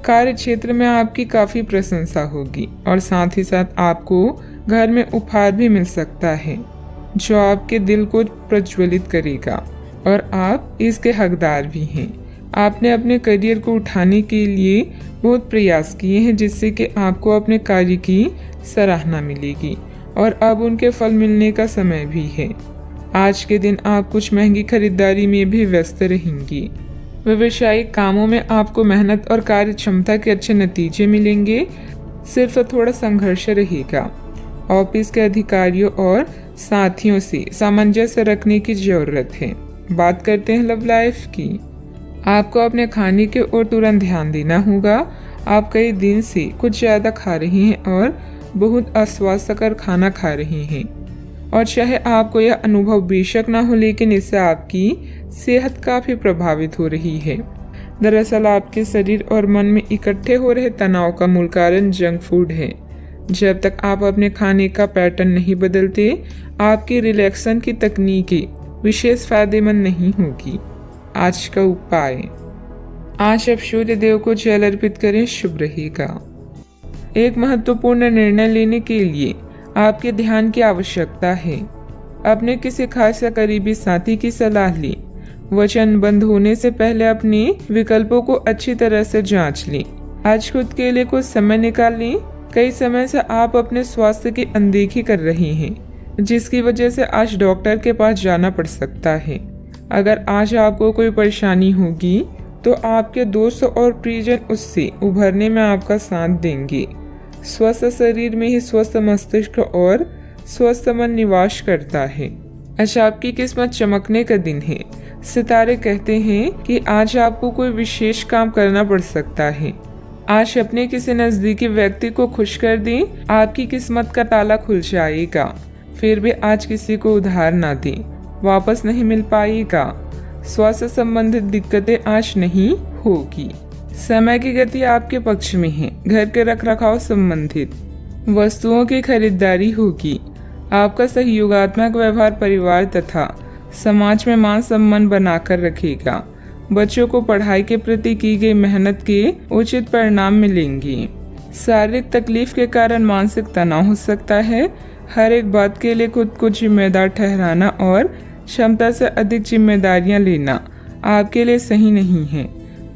कार्य क्षेत्र में आपकी काफी प्रशंसा होगी और साथ ही साथ आपको घर में उपहार भी मिल सकता है जो आपके दिल को प्रज्वलित करेगा और आप इसके हकदार भी हैं। आपने अपने करियर को उठाने के लिए बहुत प्रयास किए हैं जिससे कि आपको अपने कार्य की सराहना मिलेगी और अब उनके फल मिलने का समय भी है। आज के दिन आप कुछ महंगी खरीदारी में भी व्यस्त रहेंगी। व्यावसायिक कामों में आपको मेहनत और कार्य क्षमता के अच्छे नतीजे मिलेंगे, सिर्फ थोड़ा संघर्ष रहेगा। ऑफिस के अधिकारियों और साथियों से सामंजस्य रखने की जरूरत है। बात करते हैं लव लाइफ की। आपको अपने खाने के ओर तुरंत ध्यान देना होगा। आप कई दिन से कुछ ज्यादा खा रही हैं और बहुत अस्वास्थ्यकर खाना खा रही हैं और चाहे आपको यह अनुभव बेशक ना हो, लेकिन इससे आपकी सेहत काफी प्रभावित हो रही है। दरअसल आपके शरीर और मन में इकट्ठे हो रहे तनाव का मूल कारण जंक फूड है। जब तक आप अपने खाने का पैटर्न नहीं बदलते, आपकी रिलैक्सेशन की तकनीकें विशेष फायदेमंद नहीं होगी। आज का उपाय, आज आप सूर्य देव को जल अर्पित करें, शुभ रहेगा। एक महत्वपूर्ण निर्णय लेने के लिए आपके ध्यान की आवश्यकता है। अपने किसी खास या करीबी साथी की सलाह लें। वचनबद्ध होने से पहले अपने विकल्पों को अच्छी तरह से जांच लें। आज खुद के लिए कुछ समय निकाल लें। कई समय से आप अपने स्वास्थ्य की अनदेखी कर रहे हैं, जिसकी वजह से आज डॉक्टर के पास जाना पड़ सकता है। अगर आज आपको कोई परेशानी होगी तो आपके दोस्त और प्रियजन उससे उभरने में आपका साथ देंगे। स्वस्थ शरीर में ही स्वस्थ मस्तिष्क और स्वस्थ मन निवास करता है। आज आपकी किस्मत चमकने का दिन है। सितारे कहते हैं कि आज आपको कोई विशेष काम करना पड़ सकता है। आज अपने किसी नजदीकी व्यक्ति को खुश कर दें, आपकी किस्मत का ताला खुल जाएगा। फिर भी आज किसी को उधार ना दें, वापस नहीं मिल पाएगा। स्वास्थ्य संबंधित दिक्कतें आज नहीं होगी। समय की गति आपके पक्ष में है। घर के रखरखाव संबंधित वस्तुओं की खरीदारी होगी। आपका सहयोगात्मक व्यवहार परिवार तथा समाज में मान सम्मान बनाकर रखेगा। बच्चों को पढ़ाई के प्रति की गई मेहनत के उचित परिणाम मिलेंगे। शारीरिक तकलीफ के कारण मानसिक तनाव हो सकता है। हर एक बात के लिए खुद को जिम्मेदार ठहराना और क्षमता से अधिक जिम्मेदारियां लेना आपके लिए सही नहीं है।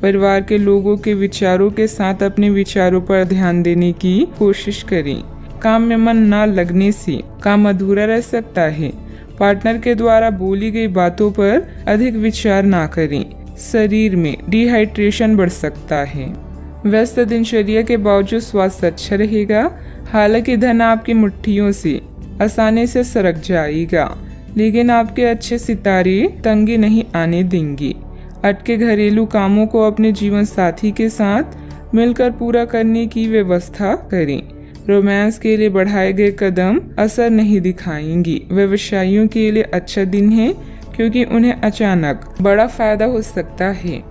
परिवार के लोगों के विचारों के साथ अपने विचारों पर ध्यान देने की कोशिश करें। काम में मन न लगने से काम अधूरा रह सकता है। पार्टनर के द्वारा बोली गई बातों पर अधिक विचार ना करें। शरीर में डिहाइड्रेशन बढ़ सकता है। व्यस्त दिनचर्या के बावजूद स्वास्थ्य अच्छा रहेगा। हालांकि धन आपकी मुट्ठियों से आसानी से सरक जाएगा, लेकिन आपके अच्छे सितारे तंगी नहीं आने देंगे। अटके घरेलू कामों को अपने जीवन साथी के साथ मिलकर पूरा करने की व्यवस्था करें। रोमांस के लिए बढ़ाए गए कदम असर नहीं दिखाएंगे। व्यवसायियों के लिए अच्छा दिन है क्योंकि उन्हें अचानक बड़ा फायदा हो सकता है।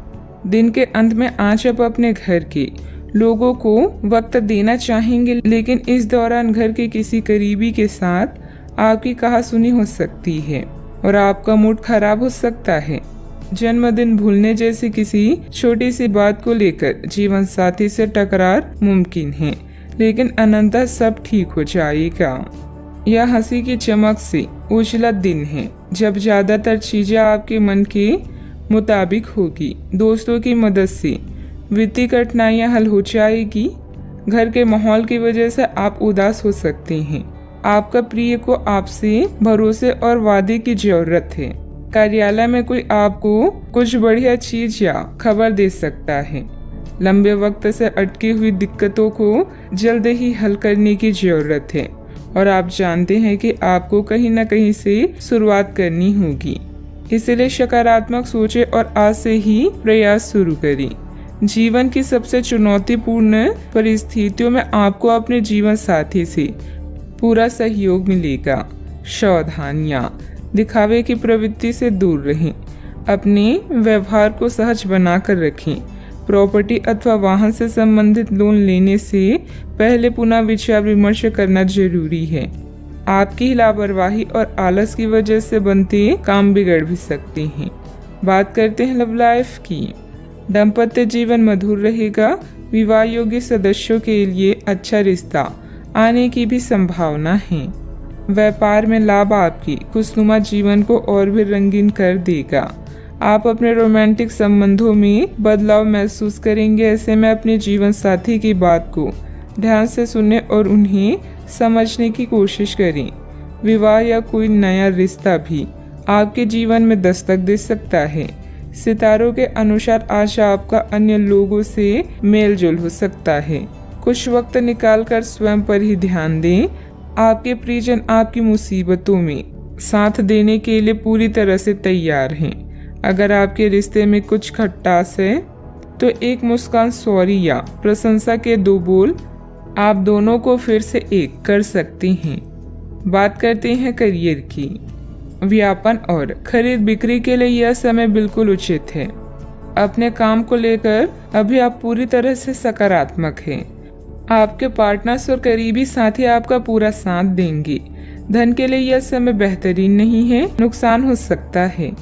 दिन के अंत में आज आप अपने घर के लोगों को वक्त देना चाहेंगे, लेकिन इस दौरान घर के किसी करीबी के साथ आपकी कहासुनी हो सकती है और आपका मूड खराब हो सकता है। जन्मदिन भूलने जैसी किसी छोटी सी बात को लेकर जीवन साथी से टकरार मुमकिन है, लेकिन अनंतः सब ठीक हो जाएगा। यह हंसी की चमक से उजला दिन है जब ज्यादातर चीजें आपके मन के मुताबिक होगी। दोस्तों की मदद से वित्तीय कठिनाइयां हल हो जाएगी। घर के माहौल की वजह से आप उदास हो सकते हैं। आपका प्रिय को आपसे भरोसे और वादे की जरूरत है। कार्यालय में कोई आपको कुछ बढ़िया चीज या खबर दे सकता है। लंबे वक्त से अटकी हुई दिक्कतों को जल्द ही हल करने की जरूरत है और आप जानते हैं कि आपको कहीं न कहीं से शुरुआत करनी होगी। इसलिए सकारात्मक सोचें और आज से ही प्रयास शुरू करें। जीवन की सबसे चुनौतीपूर्ण परिस्थितियों में आपको अपने जीवन साथी से पूरा सहयोग मिलेगा। सावधानियां, दिखावे की प्रवृत्ति से दूर रहें। अपने व्यवहार को सहज बनाकर रखें। प्रॉपर्टी अथवा वाहन से संबंधित लोन लेने से पहले पुनः विचार विमर्श करना जरूरी है। आपकी लापरवाही और आलस की वजह से बनते काम बिगड़ भी सकते हैं। बात करते हैं लव लाइफ की। दाम्पत्य जीवन मधुर रहेगा। विवाह योग्य सदस्यों के लिए अच्छा रिश्ता आने की भी संभावना है। व्यापार में लाभ आपकी खुशनुमा जीवन को और भी रंगीन कर देगा। आप अपने रोमांटिक संबंधों में बदलाव महसूस करेंगे। ऐसे में अपने जीवन साथी की बात को ध्यान से सुनें और उन्हें समझने की कोशिश करें। विवाह या कोई नया रिश्ता भी आपके जीवन में दस्तक दे सकता है। सितारों के अनुसार आज आपका अन्य लोगों से मेलजोल हो सकता है। कुछ वक्त निकालकर स्वयं पर ही ध्यान दें। आपके प्रियजन आपकी मुसीबतों में साथ देने के लिए पूरी तरह से तैयार हैं। अगर आपके रिश्ते में कुछ खटास है तो एक मुस्कान, सॉरी या प्रशंसा के 2 बोल आप दोनों को फिर से एक कर सकते हैं। बात करते हैं करियर की। व्यापार और खरीद बिक्री के लिए यह समय बिल्कुल उचित है। अपने काम को लेकर अभी आप पूरी तरह से सकारात्मक हैं। आपके पार्टनर्स और करीबी साथी आपका पूरा साथ देंगे। धन के लिए यह समय बेहतरीन नहीं है, नुकसान हो सकता है,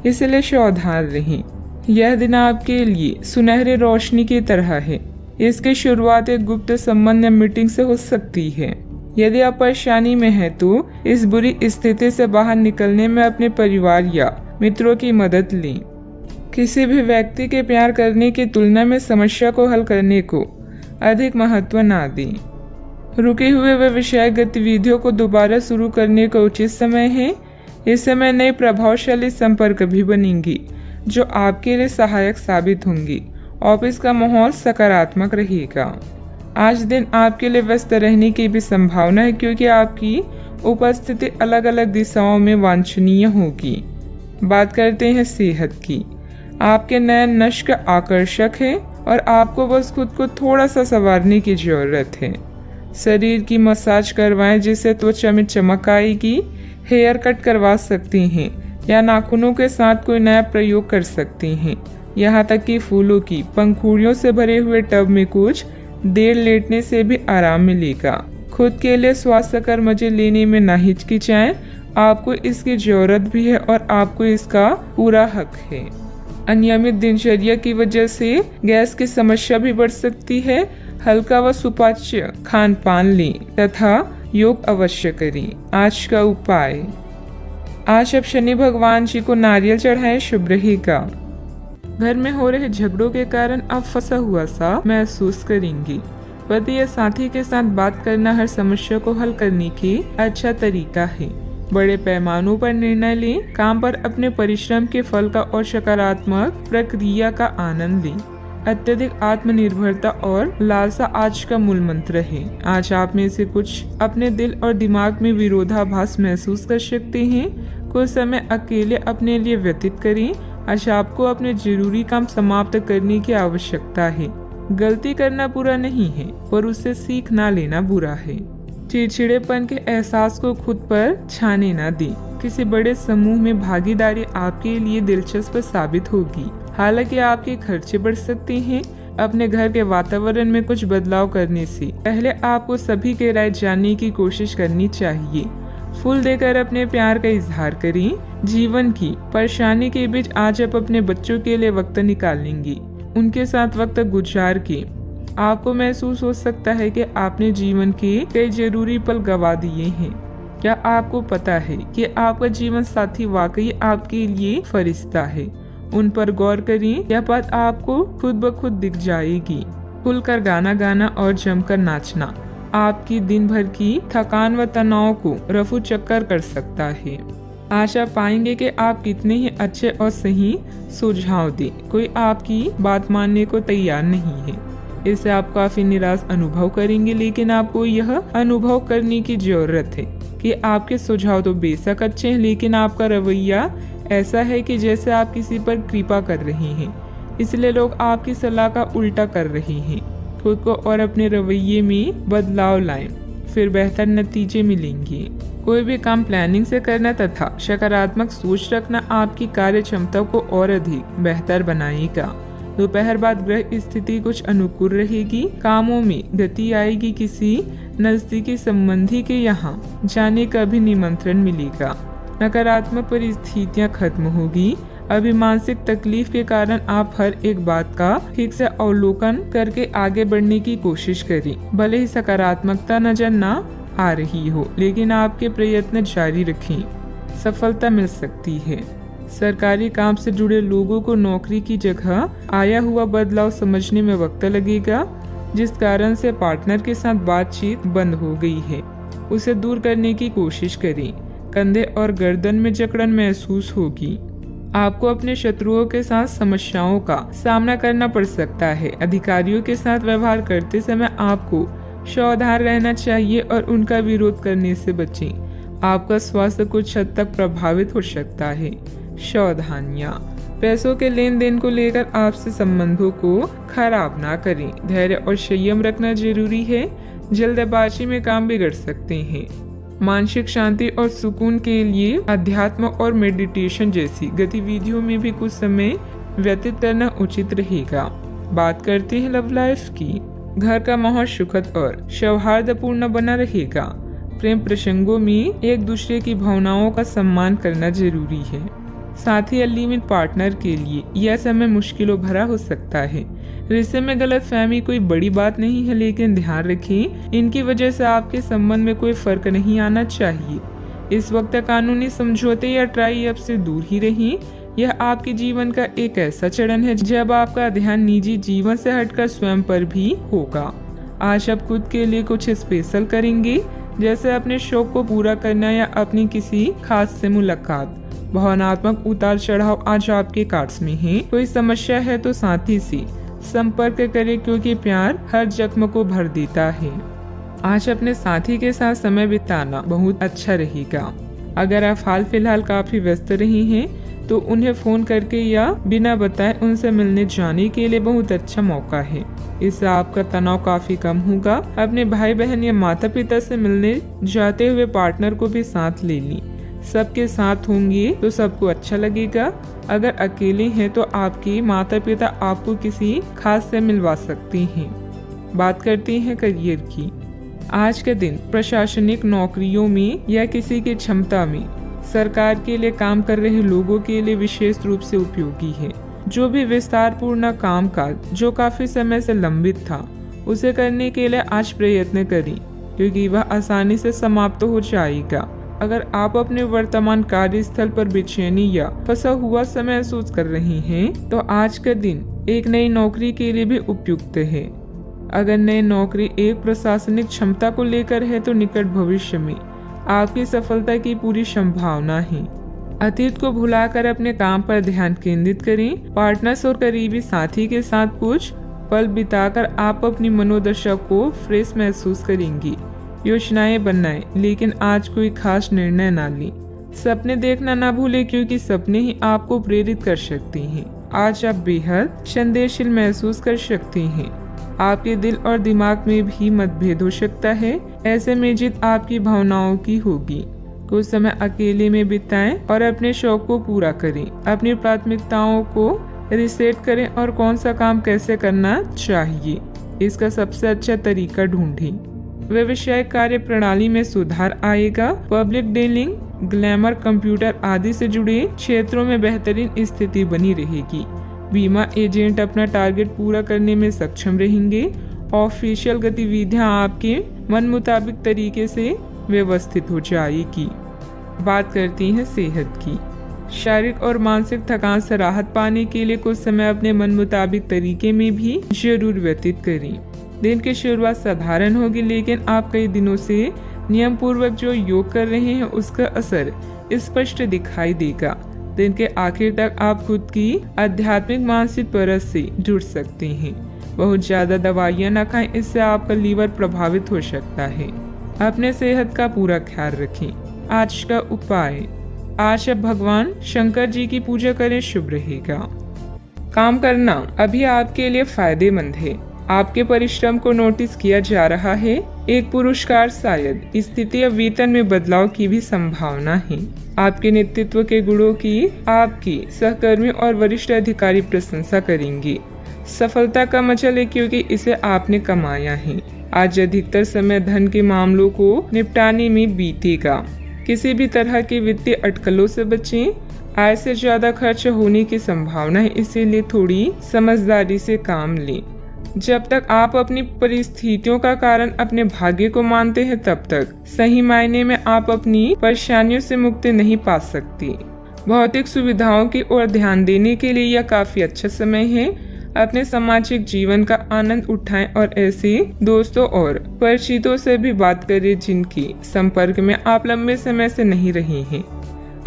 इसलिए सावधान रहें। यह दिन आपके लिए सुनहरी रोशनी की तरह है। इसकी शुरुआत एक गुप्त संबंध या मीटिंग से हो सकती है। यदि आप परेशानी में हैं तो इस बुरी स्थिति से बाहर निकलने में अपने परिवार या मित्रों की मदद लें। किसी भी व्यक्ति के प्यार करने की तुलना में समस्या को हल करने को अधिक महत्व ना दें। रुके हुए व्यवसायिक गतिविधियों को दोबारा शुरू करने का उचित समय है। इस समय नई प्रभावशाली संपर्क भी बनेंगी जो आपके लिए सहायक साबित होंगी। ऑफिस का माहौल सकारात्मक रहेगा। आज दिन आपके लिए व्यस्त रहने की भी संभावना है क्योंकि आपकी उपस्थिति अलग अलग दिशाओं में वांछनीय होगी। बात करते हैं सेहत की। आपके नयन नश्क आकर्षक है और आपको बस खुद को थोड़ा सा संवारने की जरूरत है। शरीर की मसाज करवाएं जिससे त्वचा में चमक आएगी। हेयर कट करवा सकते हैं या नाखूनों के साथ कोई नया प्रयोग कर सकते हैं। यहाँ तक कि फूलों की पंखुड़ियों से भरे हुए टब में कुछ देर लेटने से भी आराम मिलेगा। खुद के लिए स्वास्थ्यकर मजे लेने में ना हिचकिचाएं। आपको इसकी जरूरत भी है और आपको इसका पूरा हक है। अनियमित दिनचर्या की वजह से गैस की समस्या भी बढ़ सकती है। हल्का व सुपाच्य खान पान लें तथा योग अवश्य करें। आज का उपाय, आज आप शनि भगवान जी को नारियल चढ़ाएं, शुभ रहेगा। घर में हो रहे झगड़ों के कारण आप फंसा हुआ सा महसूस करेंगे। पति या साथी के साथ बात करना हर समस्या को हल करने की अच्छा तरीका है। बड़े पैमानों पर निर्णय लें। काम पर अपने परिश्रम के फल का और सकारात्मक प्रक्रिया का आनंद लें। अत्यधिक आत्मनिर्भरता और लालसा आज का मूल मंत्र है। आज आप में से कुछ अपने दिल और दिमाग में विरोधाभास महसूस कर सकते हैं। कुछ समय अकेले अपने लिए व्यतीत करें। आज आपको अपने जरूरी काम समाप्त करने की आवश्यकता है। गलती करना बुरा नहीं है पर उससे सीख ना लेना बुरा है। चिड़चिड़ेपन के एहसास को खुद पर छाने ना दें। किसी बड़े समूह में भागीदारी आपके लिए दिलचस्प साबित होगी। हालांकि आपके खर्चे बढ़ सकते हैं। अपने घर के वातावरण में कुछ बदलाव करने से पहले आपको सभी की राय जानने की कोशिश करनी चाहिए। फूल देकर अपने प्यार का इजहार करें। जीवन की परेशानी के बीच आज आप अपने बच्चों के लिए वक्त निकालेंगे। उनके साथ वक्त गुजार के आपको महसूस हो सकता है कि आपने जीवन के कई जरूरी पल गवा दिए हैं। क्या आपको पता है कि आपका जीवन साथी वाकई आपके लिए फरिश्ता है? उन पर गौर करें। यह बात आपको खुद ब खुद दिख जाएगी। खुलकर गाना गाना और जमकर नाचना आपकी दिन भर की थकान व तनाव को रफू चक्कर कर सकता है। आज आप पाएंगे कि आप कितने ही अच्छे और सही सुझाव दें। कोई आपकी बात मानने को तैयार नहीं है। इससे आप काफी निराश अनुभव करेंगे, लेकिन आपको यह अनुभव करने की जरूरत है कि आपके सुझाव तो बेशक अच्छे हैं, लेकिन आपका रवैया ऐसा है कि जैसे आप किसी पर कृपा कर रहे हैं, इसलिए लोग आपकी सलाह का उल्टा कर रहे हैं। खुद को और अपने रवैये में बदलाव लाएं, फिर बेहतर नतीजे मिलेंगे। कोई भी काम प्लानिंग से करना तथा सकारात्मक सोच रखना आपकी कार्य क्षमता को और अधिक बेहतर बनाएगा। दोपहर बाद ग्रह स्थिति कुछ अनुकूल रहेगी, कामों में गति आएगी, किसी नजदीकी संबंधी के यहाँ जाने का भी निमंत्रण मिलेगा। नकारात्मक परिस्थितियाँ खत्म होगी। अभी मानसिक तकलीफ के कारण आप हर एक बात का ठीक से अवलोकन करके आगे बढ़ने की कोशिश करें। भले ही सकारात्मकता नजर ना आ रही हो, लेकिन आपके प्रयत्न जारी रखें, सफलता मिल सकती है। सरकारी काम से जुड़े लोगों को नौकरी की जगह आया हुआ बदलाव समझने में वक्त लगेगा, जिस कारण से पार्टनर के साथ बातचीत बंद हो गई है, उसे दूर करने की कोशिश करें। कंधे और गर्दन में जकड़न महसूस होगी। आपको अपने शत्रुओं के साथ समस्याओं का सामना करना पड़ सकता है। अधिकारियों के साथ व्यवहार करते समय आपको सावधान रहना चाहिए और उनका विरोध करने से बचें। आपका स्वास्थ्य कुछ हद तक प्रभावित हो सकता है। सावधानियां, पैसों के लेन देन को लेकर आपसे संबंधों को खराब ना करें। धैर्य और संयम रखना जरूरी है, जल्दबाजी में काम बिगड़ सकते हैं। मानसिक शांति और सुकून के लिए अध्यात्म और मेडिटेशन जैसी गतिविधियों में भी कुछ समय व्यतीत करना उचित रहेगा। बात करते हैं लव लाइफ की। घर का माहौल सुखद और सौहार्दपूर्ण बना रहेगा। प्रेम प्रसंगों में एक दूसरे की भावनाओं का सम्मान करना जरूरी है। साथ ही अलिमित पार्टनर के लिए यह समय मुश्किलों भरा हो सकता है। रिश्ते में गलतफहमी कोई बड़ी बात नहीं है, लेकिन ध्यान रखें, इनकी वजह से आपके संबंध में कोई फर्क नहीं आना चाहिए। इस वक्त कानूनी समझौते या ट्राई अप से दूर ही रहें। यह आपके जीवन का एक ऐसा चरण है जब आपका ध्यान निजी जीवन से हटकर स्वयं पर भी होगा। आज आप खुद के लिए कुछ स्पेशल करेंगे, जैसे अपने शौक को पूरा करना या अपनी किसी खास से मुलाकात। भावनात्मक उतार चढ़ाव आज आपके कार्ड्स में है। कोई समस्या है तो साथी से संपर्क करें, क्योंकि प्यार हर जख्म को भर देता है। आज अपने साथी के साथ समय बिताना बहुत अच्छा रहेगा। अगर आप हाल फिलहाल काफी व्यस्त रही हैं, तो उन्हें फोन करके या बिना बताए उनसे मिलने जाने के लिए बहुत अच्छा मौका है। इससे आपका तनाव काफी कम होगा। अपने भाई बहन या माता पिता से मिलने जाते हुए पार्टनर को भी साथ ले ली। सबके साथ होंगे तो सबको अच्छा लगेगा। अगर अकेले हैं तो आपके माता पिता आपको किसी खास से मिलवा सकते हैं। बात करते हैं करियर की। आज का दिन प्रशासनिक नौकरियों में या किसी की क्षमता में सरकार के लिए काम कर रहे लोगों के लिए विशेष रूप से उपयोगी है। जो भी विस्तारपूर्ण कामकाज जो काफी समय से लंबित था, उसे करने के लिए आज प्रयत्न करें, क्योंकि वह आसानी से समाप्त हो जाएगा। अगर आप अपने वर्तमान कार्यस्थल पर बेचैनी या फंसा हुआ समय महसूस कर रहे हैं, तो आज का दिन एक नई नौकरी के लिए भी उपयुक्त है। अगर नई नौकरी एक प्रशासनिक क्षमता को लेकर है, तो निकट भविष्य में आपकी सफलता की पूरी संभावना है। अतीत को भुलाकर अपने काम पर ध्यान केंद्रित करें। पार्टनर्स और करीबी साथी के साथ कुछ पल बिताकर आप अपनी मनोदशा को फ्रेश महसूस करेंगी। योजनाएं बनाएं, लेकिन आज कोई खास निर्णय ना लें। सपने देखना ना भूलें, क्योंकि सपने ही आपको प्रेरित कर सकते हैं। आज आप बेहद संदेशशील महसूस कर सकते हैं। आपके दिल और दिमाग में भी मतभेद हो सकता है। ऐसे में जीत आपकी भावनाओं की होगी। कुछ समय अकेले में बिताएं और अपने शौक को पूरा करें। अपनी प्राथमिकताओं को रिसेट करें और कौन सा काम कैसे करना चाहिए, इसका सबसे अच्छा तरीका ढूंढें। व्यवसायिक कार्य प्रणाली में सुधार आएगा। पब्लिक डीलिंग, ग्लैमर, कंप्यूटर आदि से जुड़े क्षेत्रों में बेहतरीन स्थिति बनी रहेगी। बीमा एजेंट अपना टारगेट पूरा करने में सक्षम रहेंगे। ऑफिशियल गतिविधियां आपके मन मुताबिक तरीके से व्यवस्थित हो जाएगी। बात करती हैं सेहत की। शारीरिक और मानसिक थकान से राहत पाने के लिए कुछ समय अपने मन मुताबिक तरीके में भी जरूर व्यतीत करें। दिन की शुरुआत साधारण होगी, लेकिन आप कई दिनों से नियम पूर्वक जो योग कर रहे हैं उसका असर स्पष्ट दिखाई देगा। दिन के आखिर तक आप खुद की आध्यात्मिक मानसिक परत से जुड़ सकते हैं। बहुत ज़्यादा दवाइयाँ ना खाएं, इससे आपका लीवर प्रभावित हो सकता है। अपने सेहत का पूरा ख्याल रखें। आज का उपाय, आज आप भगवान शंकर जी की पूजा करें, शुभ रहेगा। काम करना अभी आपके लिए फायदेमंद है। आपके परिश्रम को नोटिस किया जा रहा है। एक पुरस्कार, शायद स्थिति या वेतन में बदलाव की भी संभावना है। आपके नेतृत्व के गुणों की आपकी सहकर्मी और वरिष्ठ अधिकारी प्रशंसा करेंगे। सफलता का मजा ले, क्योंकि इसे आपने कमाया है। आज अधिकतर समय धन के मामलों को निपटाने में बीतेगा। किसी भी तरह की वित्तीय अटकलों से बचें। आय से ज्यादा खर्च होने की संभावना है, इसीलिए थोड़ी समझदारी से काम लें। जब तक आप अपनी परिस्थितियों का कारण अपने भाग्य को मानते हैं, तब तक सही मायने में आप अपनी परेशानियों से मुक्ति नहीं पा सकती। भौतिक सुविधाओं की ओर ध्यान देने के लिए यह काफी अच्छा समय है। अपने सामाजिक जीवन का आनंद उठाएं और ऐसे दोस्तों और परिचितों से भी बात करें जिनकी संपर्क में आप लंबे समय से नहीं रहे हैं।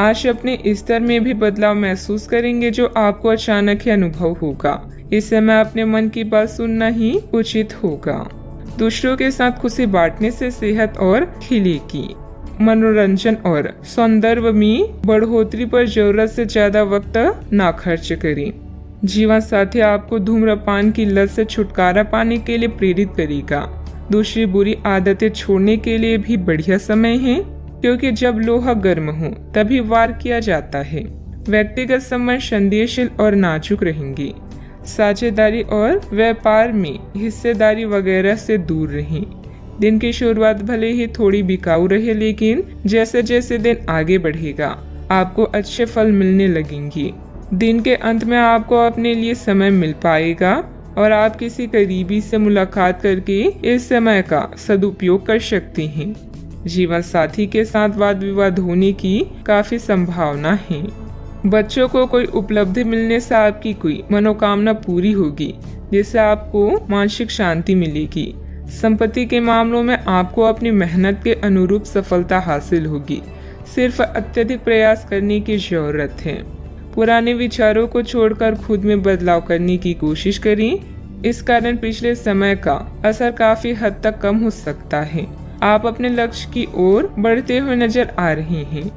आज अपने स्तर में भी बदलाव महसूस करेंगे, जो आपको अचानक ही अनुभव होगा। इस समय अपने मन की बात सुनना ही उचित होगा। दूसरों के साथ खुशी बांटने से सेहत और खिलेगी। मनोरंजन और सौंदर्य में बढ़ोतरी पर जरूरत से ज्यादा वक्त ना खर्च करें। जीवन साथी आपको धूम्रपान की लत से छुटकारा पाने के लिए प्रेरित करेगा। दूसरी बुरी आदतें छोड़ने के लिए भी बढ़िया समय है, क्योंकि जब लोहा गर्म हो तभी वार किया जाता है। व्यक्तिगत संबंध संदेशशील और नाजुक रहेंगे। साझेदारी और व्यापार में हिस्सेदारी वगैरह से दूर रहें। दिन की शुरुआत भले ही थोड़ी बिकाऊ रहे, लेकिन जैसे जैसे दिन आगे बढ़ेगा आपको अच्छे फल मिलने लगेंगे। दिन के अंत में आपको अपने लिए समय मिल पाएगा और आप किसी करीबी से मुलाकात करके इस समय का सदुपयोग कर सकते हैं। जीवन साथी के साथ वाद विवाद होने की काफी संभावना है। बच्चों को कोई उपलब्धि मिलने से आपकी कोई मनोकामना पूरी होगी, जिससे आपको मानसिक शांति मिलेगी। संपत्ति के मामलों में आपको अपनी मेहनत के अनुरूप सफलता हासिल होगी। सिर्फ अत्यधिक प्रयास करने की जरूरत है। पुराने विचारों को छोड़कर खुद में बदलाव करने की कोशिश करें। इस कारण पिछले समय का असर काफी हद तक कम हो सकता है। आप अपने लक्ष्य की ओर बढ़ते हुए नजर आ रहे हैं,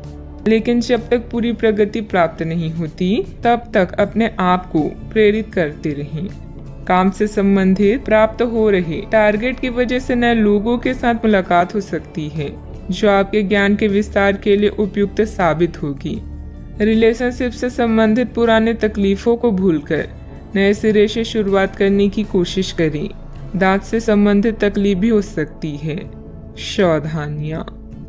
लेकिन जब तक पूरी प्रगति प्राप्त नहीं होती, तब तक अपने आप को प्रेरित करते रहें। काम से संबंधित प्राप्त हो रहे टारगेट की वजह से नए लोगों के साथ मुलाकात हो सकती है, जो आपके ज्ञान के विस्तार के लिए उपयुक्त साबित होगी। रिलेशनशिप से संबंधित पुराने तकलीफों को भूलकर नए सिरे से शुरुआत करने की कोशिश करें। दांत से संबंधित तकलीफ भी हो सकती है। सावधानियां,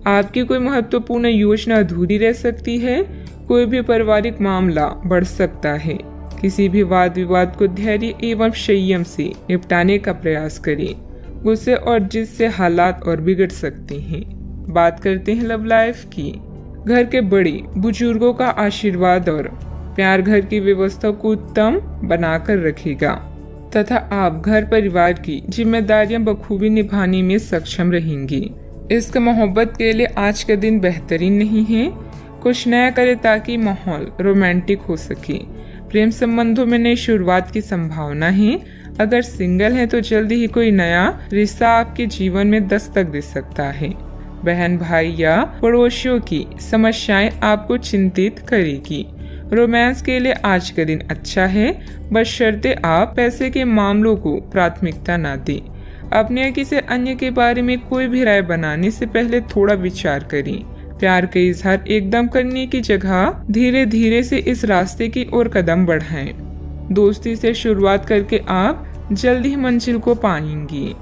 आपकी कोई महत्वपूर्ण योजना अधूरी रह सकती है। कोई भी पारिवारिक मामला बढ़ सकता है। किसी भी वाद विवाद को धैर्य एवं संयम से निपटाने का प्रयास करें। गुस्से और जिद से हालात और बिगड़ सकते हैं। बात करते हैं लव लाइफ की। घर के बड़े बुजुर्गों का आशीर्वाद और प्यार घर की व्यवस्था को उत्तम बनाकर रखेगा तथा आप घर परिवार की जिम्मेदारियां बखूबी निभाने में सक्षम रहेंगी। इश्क मोहब्बत के लिए आज का दिन बेहतरीन नहीं है। कुछ नया करें ताकि माहौल रोमांटिक हो सके। प्रेम संबंधों में नई शुरुआत की संभावना है। अगर सिंगल है तो जल्दी ही कोई नया रिश्ता आपके जीवन में दस्तक दे सकता है। बहन भाई या पड़ोसियों की समस्याएं आपको चिंतित करेगी। रोमांस के लिए आज का दिन अच्छा है, बशर्ते आप पैसे के मामलों को प्राथमिकता न दें। अपने या किसी अन्य के बारे में कोई भी राय बनाने से पहले थोड़ा विचार करें। प्यार का इजहार एकदम करने की जगह धीरे धीरे से इस रास्ते की ओर कदम बढ़ाएं। दोस्ती से शुरुआत करके आप जल्द ही मंजिल को पाएंगी।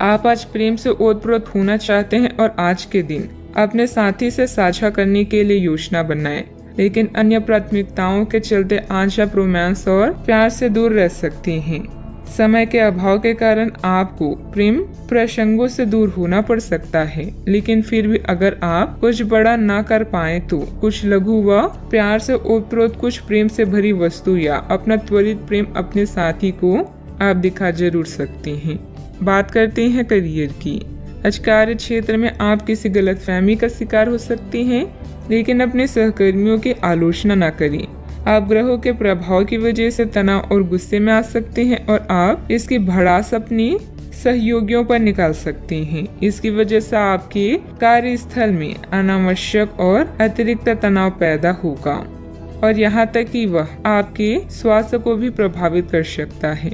आप आज प्रेम से ओतप्रोत होना चाहते हैं और आज के दिन अपने साथी से साझा करने के लिए योजना बनाएं, लेकिन अन्य प्राथमिकताओं के चलते आज आप रोमांस और प्यार से दूर रह सकते हैं। समय के अभाव के कारण आपको प्रेम प्रसंगों से दूर होना पड़ सकता है, लेकिन फिर भी अगर आप कुछ बड़ा ना कर पाए तो कुछ लघु व प्यार से ओतप्रोत कुछ प्रेम से भरी वस्तु या अपना त्वरित प्रेम अपने साथी को आप दिखा जरूर सकते हैं। बात करते हैं करियर की। आज कार्य क्षेत्र में आप किसी गलतफहमी का शिकार हो सकते हैं, लेकिन अपने सहकर्मियों की आलोचना न करें। आप ग्रहों के प्रभाव की वजह से तनाव और गुस्से में आ सकते हैं और आप इसकी भड़ास अपनी सहयोगियों पर निकाल सकते हैं। इसकी वजह से आपके कार्यस्थल में अनावश्यक और अतिरिक्त तनाव पैदा होगा और यहाँ तक कि वह आपके स्वास्थ्य को भी प्रभावित कर सकता है।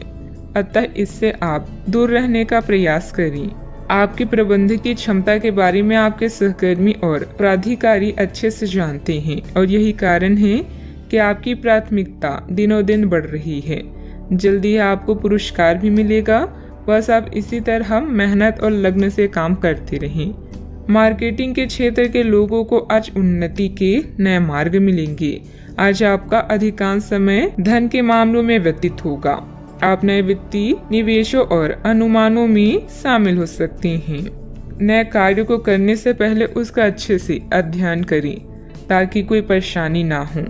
अतः इससे आप दूर रहने का प्रयास करें। आपकी प्रबंधकीय क्षमता के बारे में आपके सहकर्मी और प्राधिकारी अच्छे से जानते हैं और यही कारण है कि आपकी प्राथमिकता दिनों दिन बढ़ रही है। जल्दी आपको पुरस्कार भी मिलेगा। बस आप इसी तरह मेहनत और लगन से काम करते रहें। मार्केटिंग के क्षेत्र के लोगों को आज उन्नति के नए मार्ग मिलेंगे। आज आपका अधिकांश समय धन के मामलों में व्यतीत होगा। आप नए वित्तीय निवेशों और अनुमानों में शामिल हो सकते हैं। नए कार्य को करने से पहले उसका अच्छे से अध्ययन करें ताकि कोई परेशानी ना हो।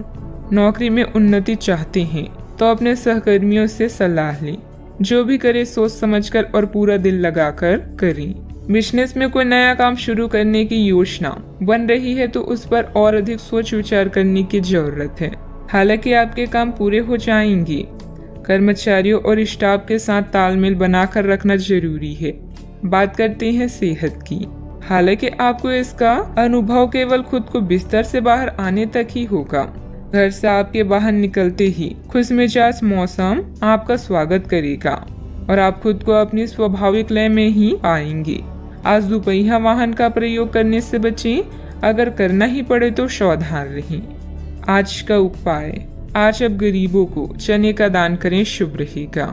नौकरी में उन्नति चाहते हैं तो अपने सहकर्मियों से सलाह लें। जो भी करे सोच समझकर और पूरा दिल लगाकर करें। बिजनेस में कोई नया काम शुरू करने की योजना बन रही है तो उस पर और अधिक सोच विचार करने की जरूरत है। हालांकि आपके काम पूरे हो जाएंगे। कर्मचारियों और स्टाफ के साथ तालमेल बनाकर रखना जरूरी है। बात करते हैं सेहत की। हालांकि आपको इसका अनुभव केवल खुद को बिस्तर से बाहर आने तक ही होगा। घर से आपके बाहर निकलते ही खुशमिजाज मौसम आपका स्वागत करेगा और आप खुद को अपनी स्वाभाविक लय में ही पाएंगे। आज दुपहिया वाहन का प्रयोग करने से बचें। अगर करना ही पड़े तो सावधान रहें। आज का उपाय, आज अब गरीबों को चने का दान करें, शुभ रहेगा।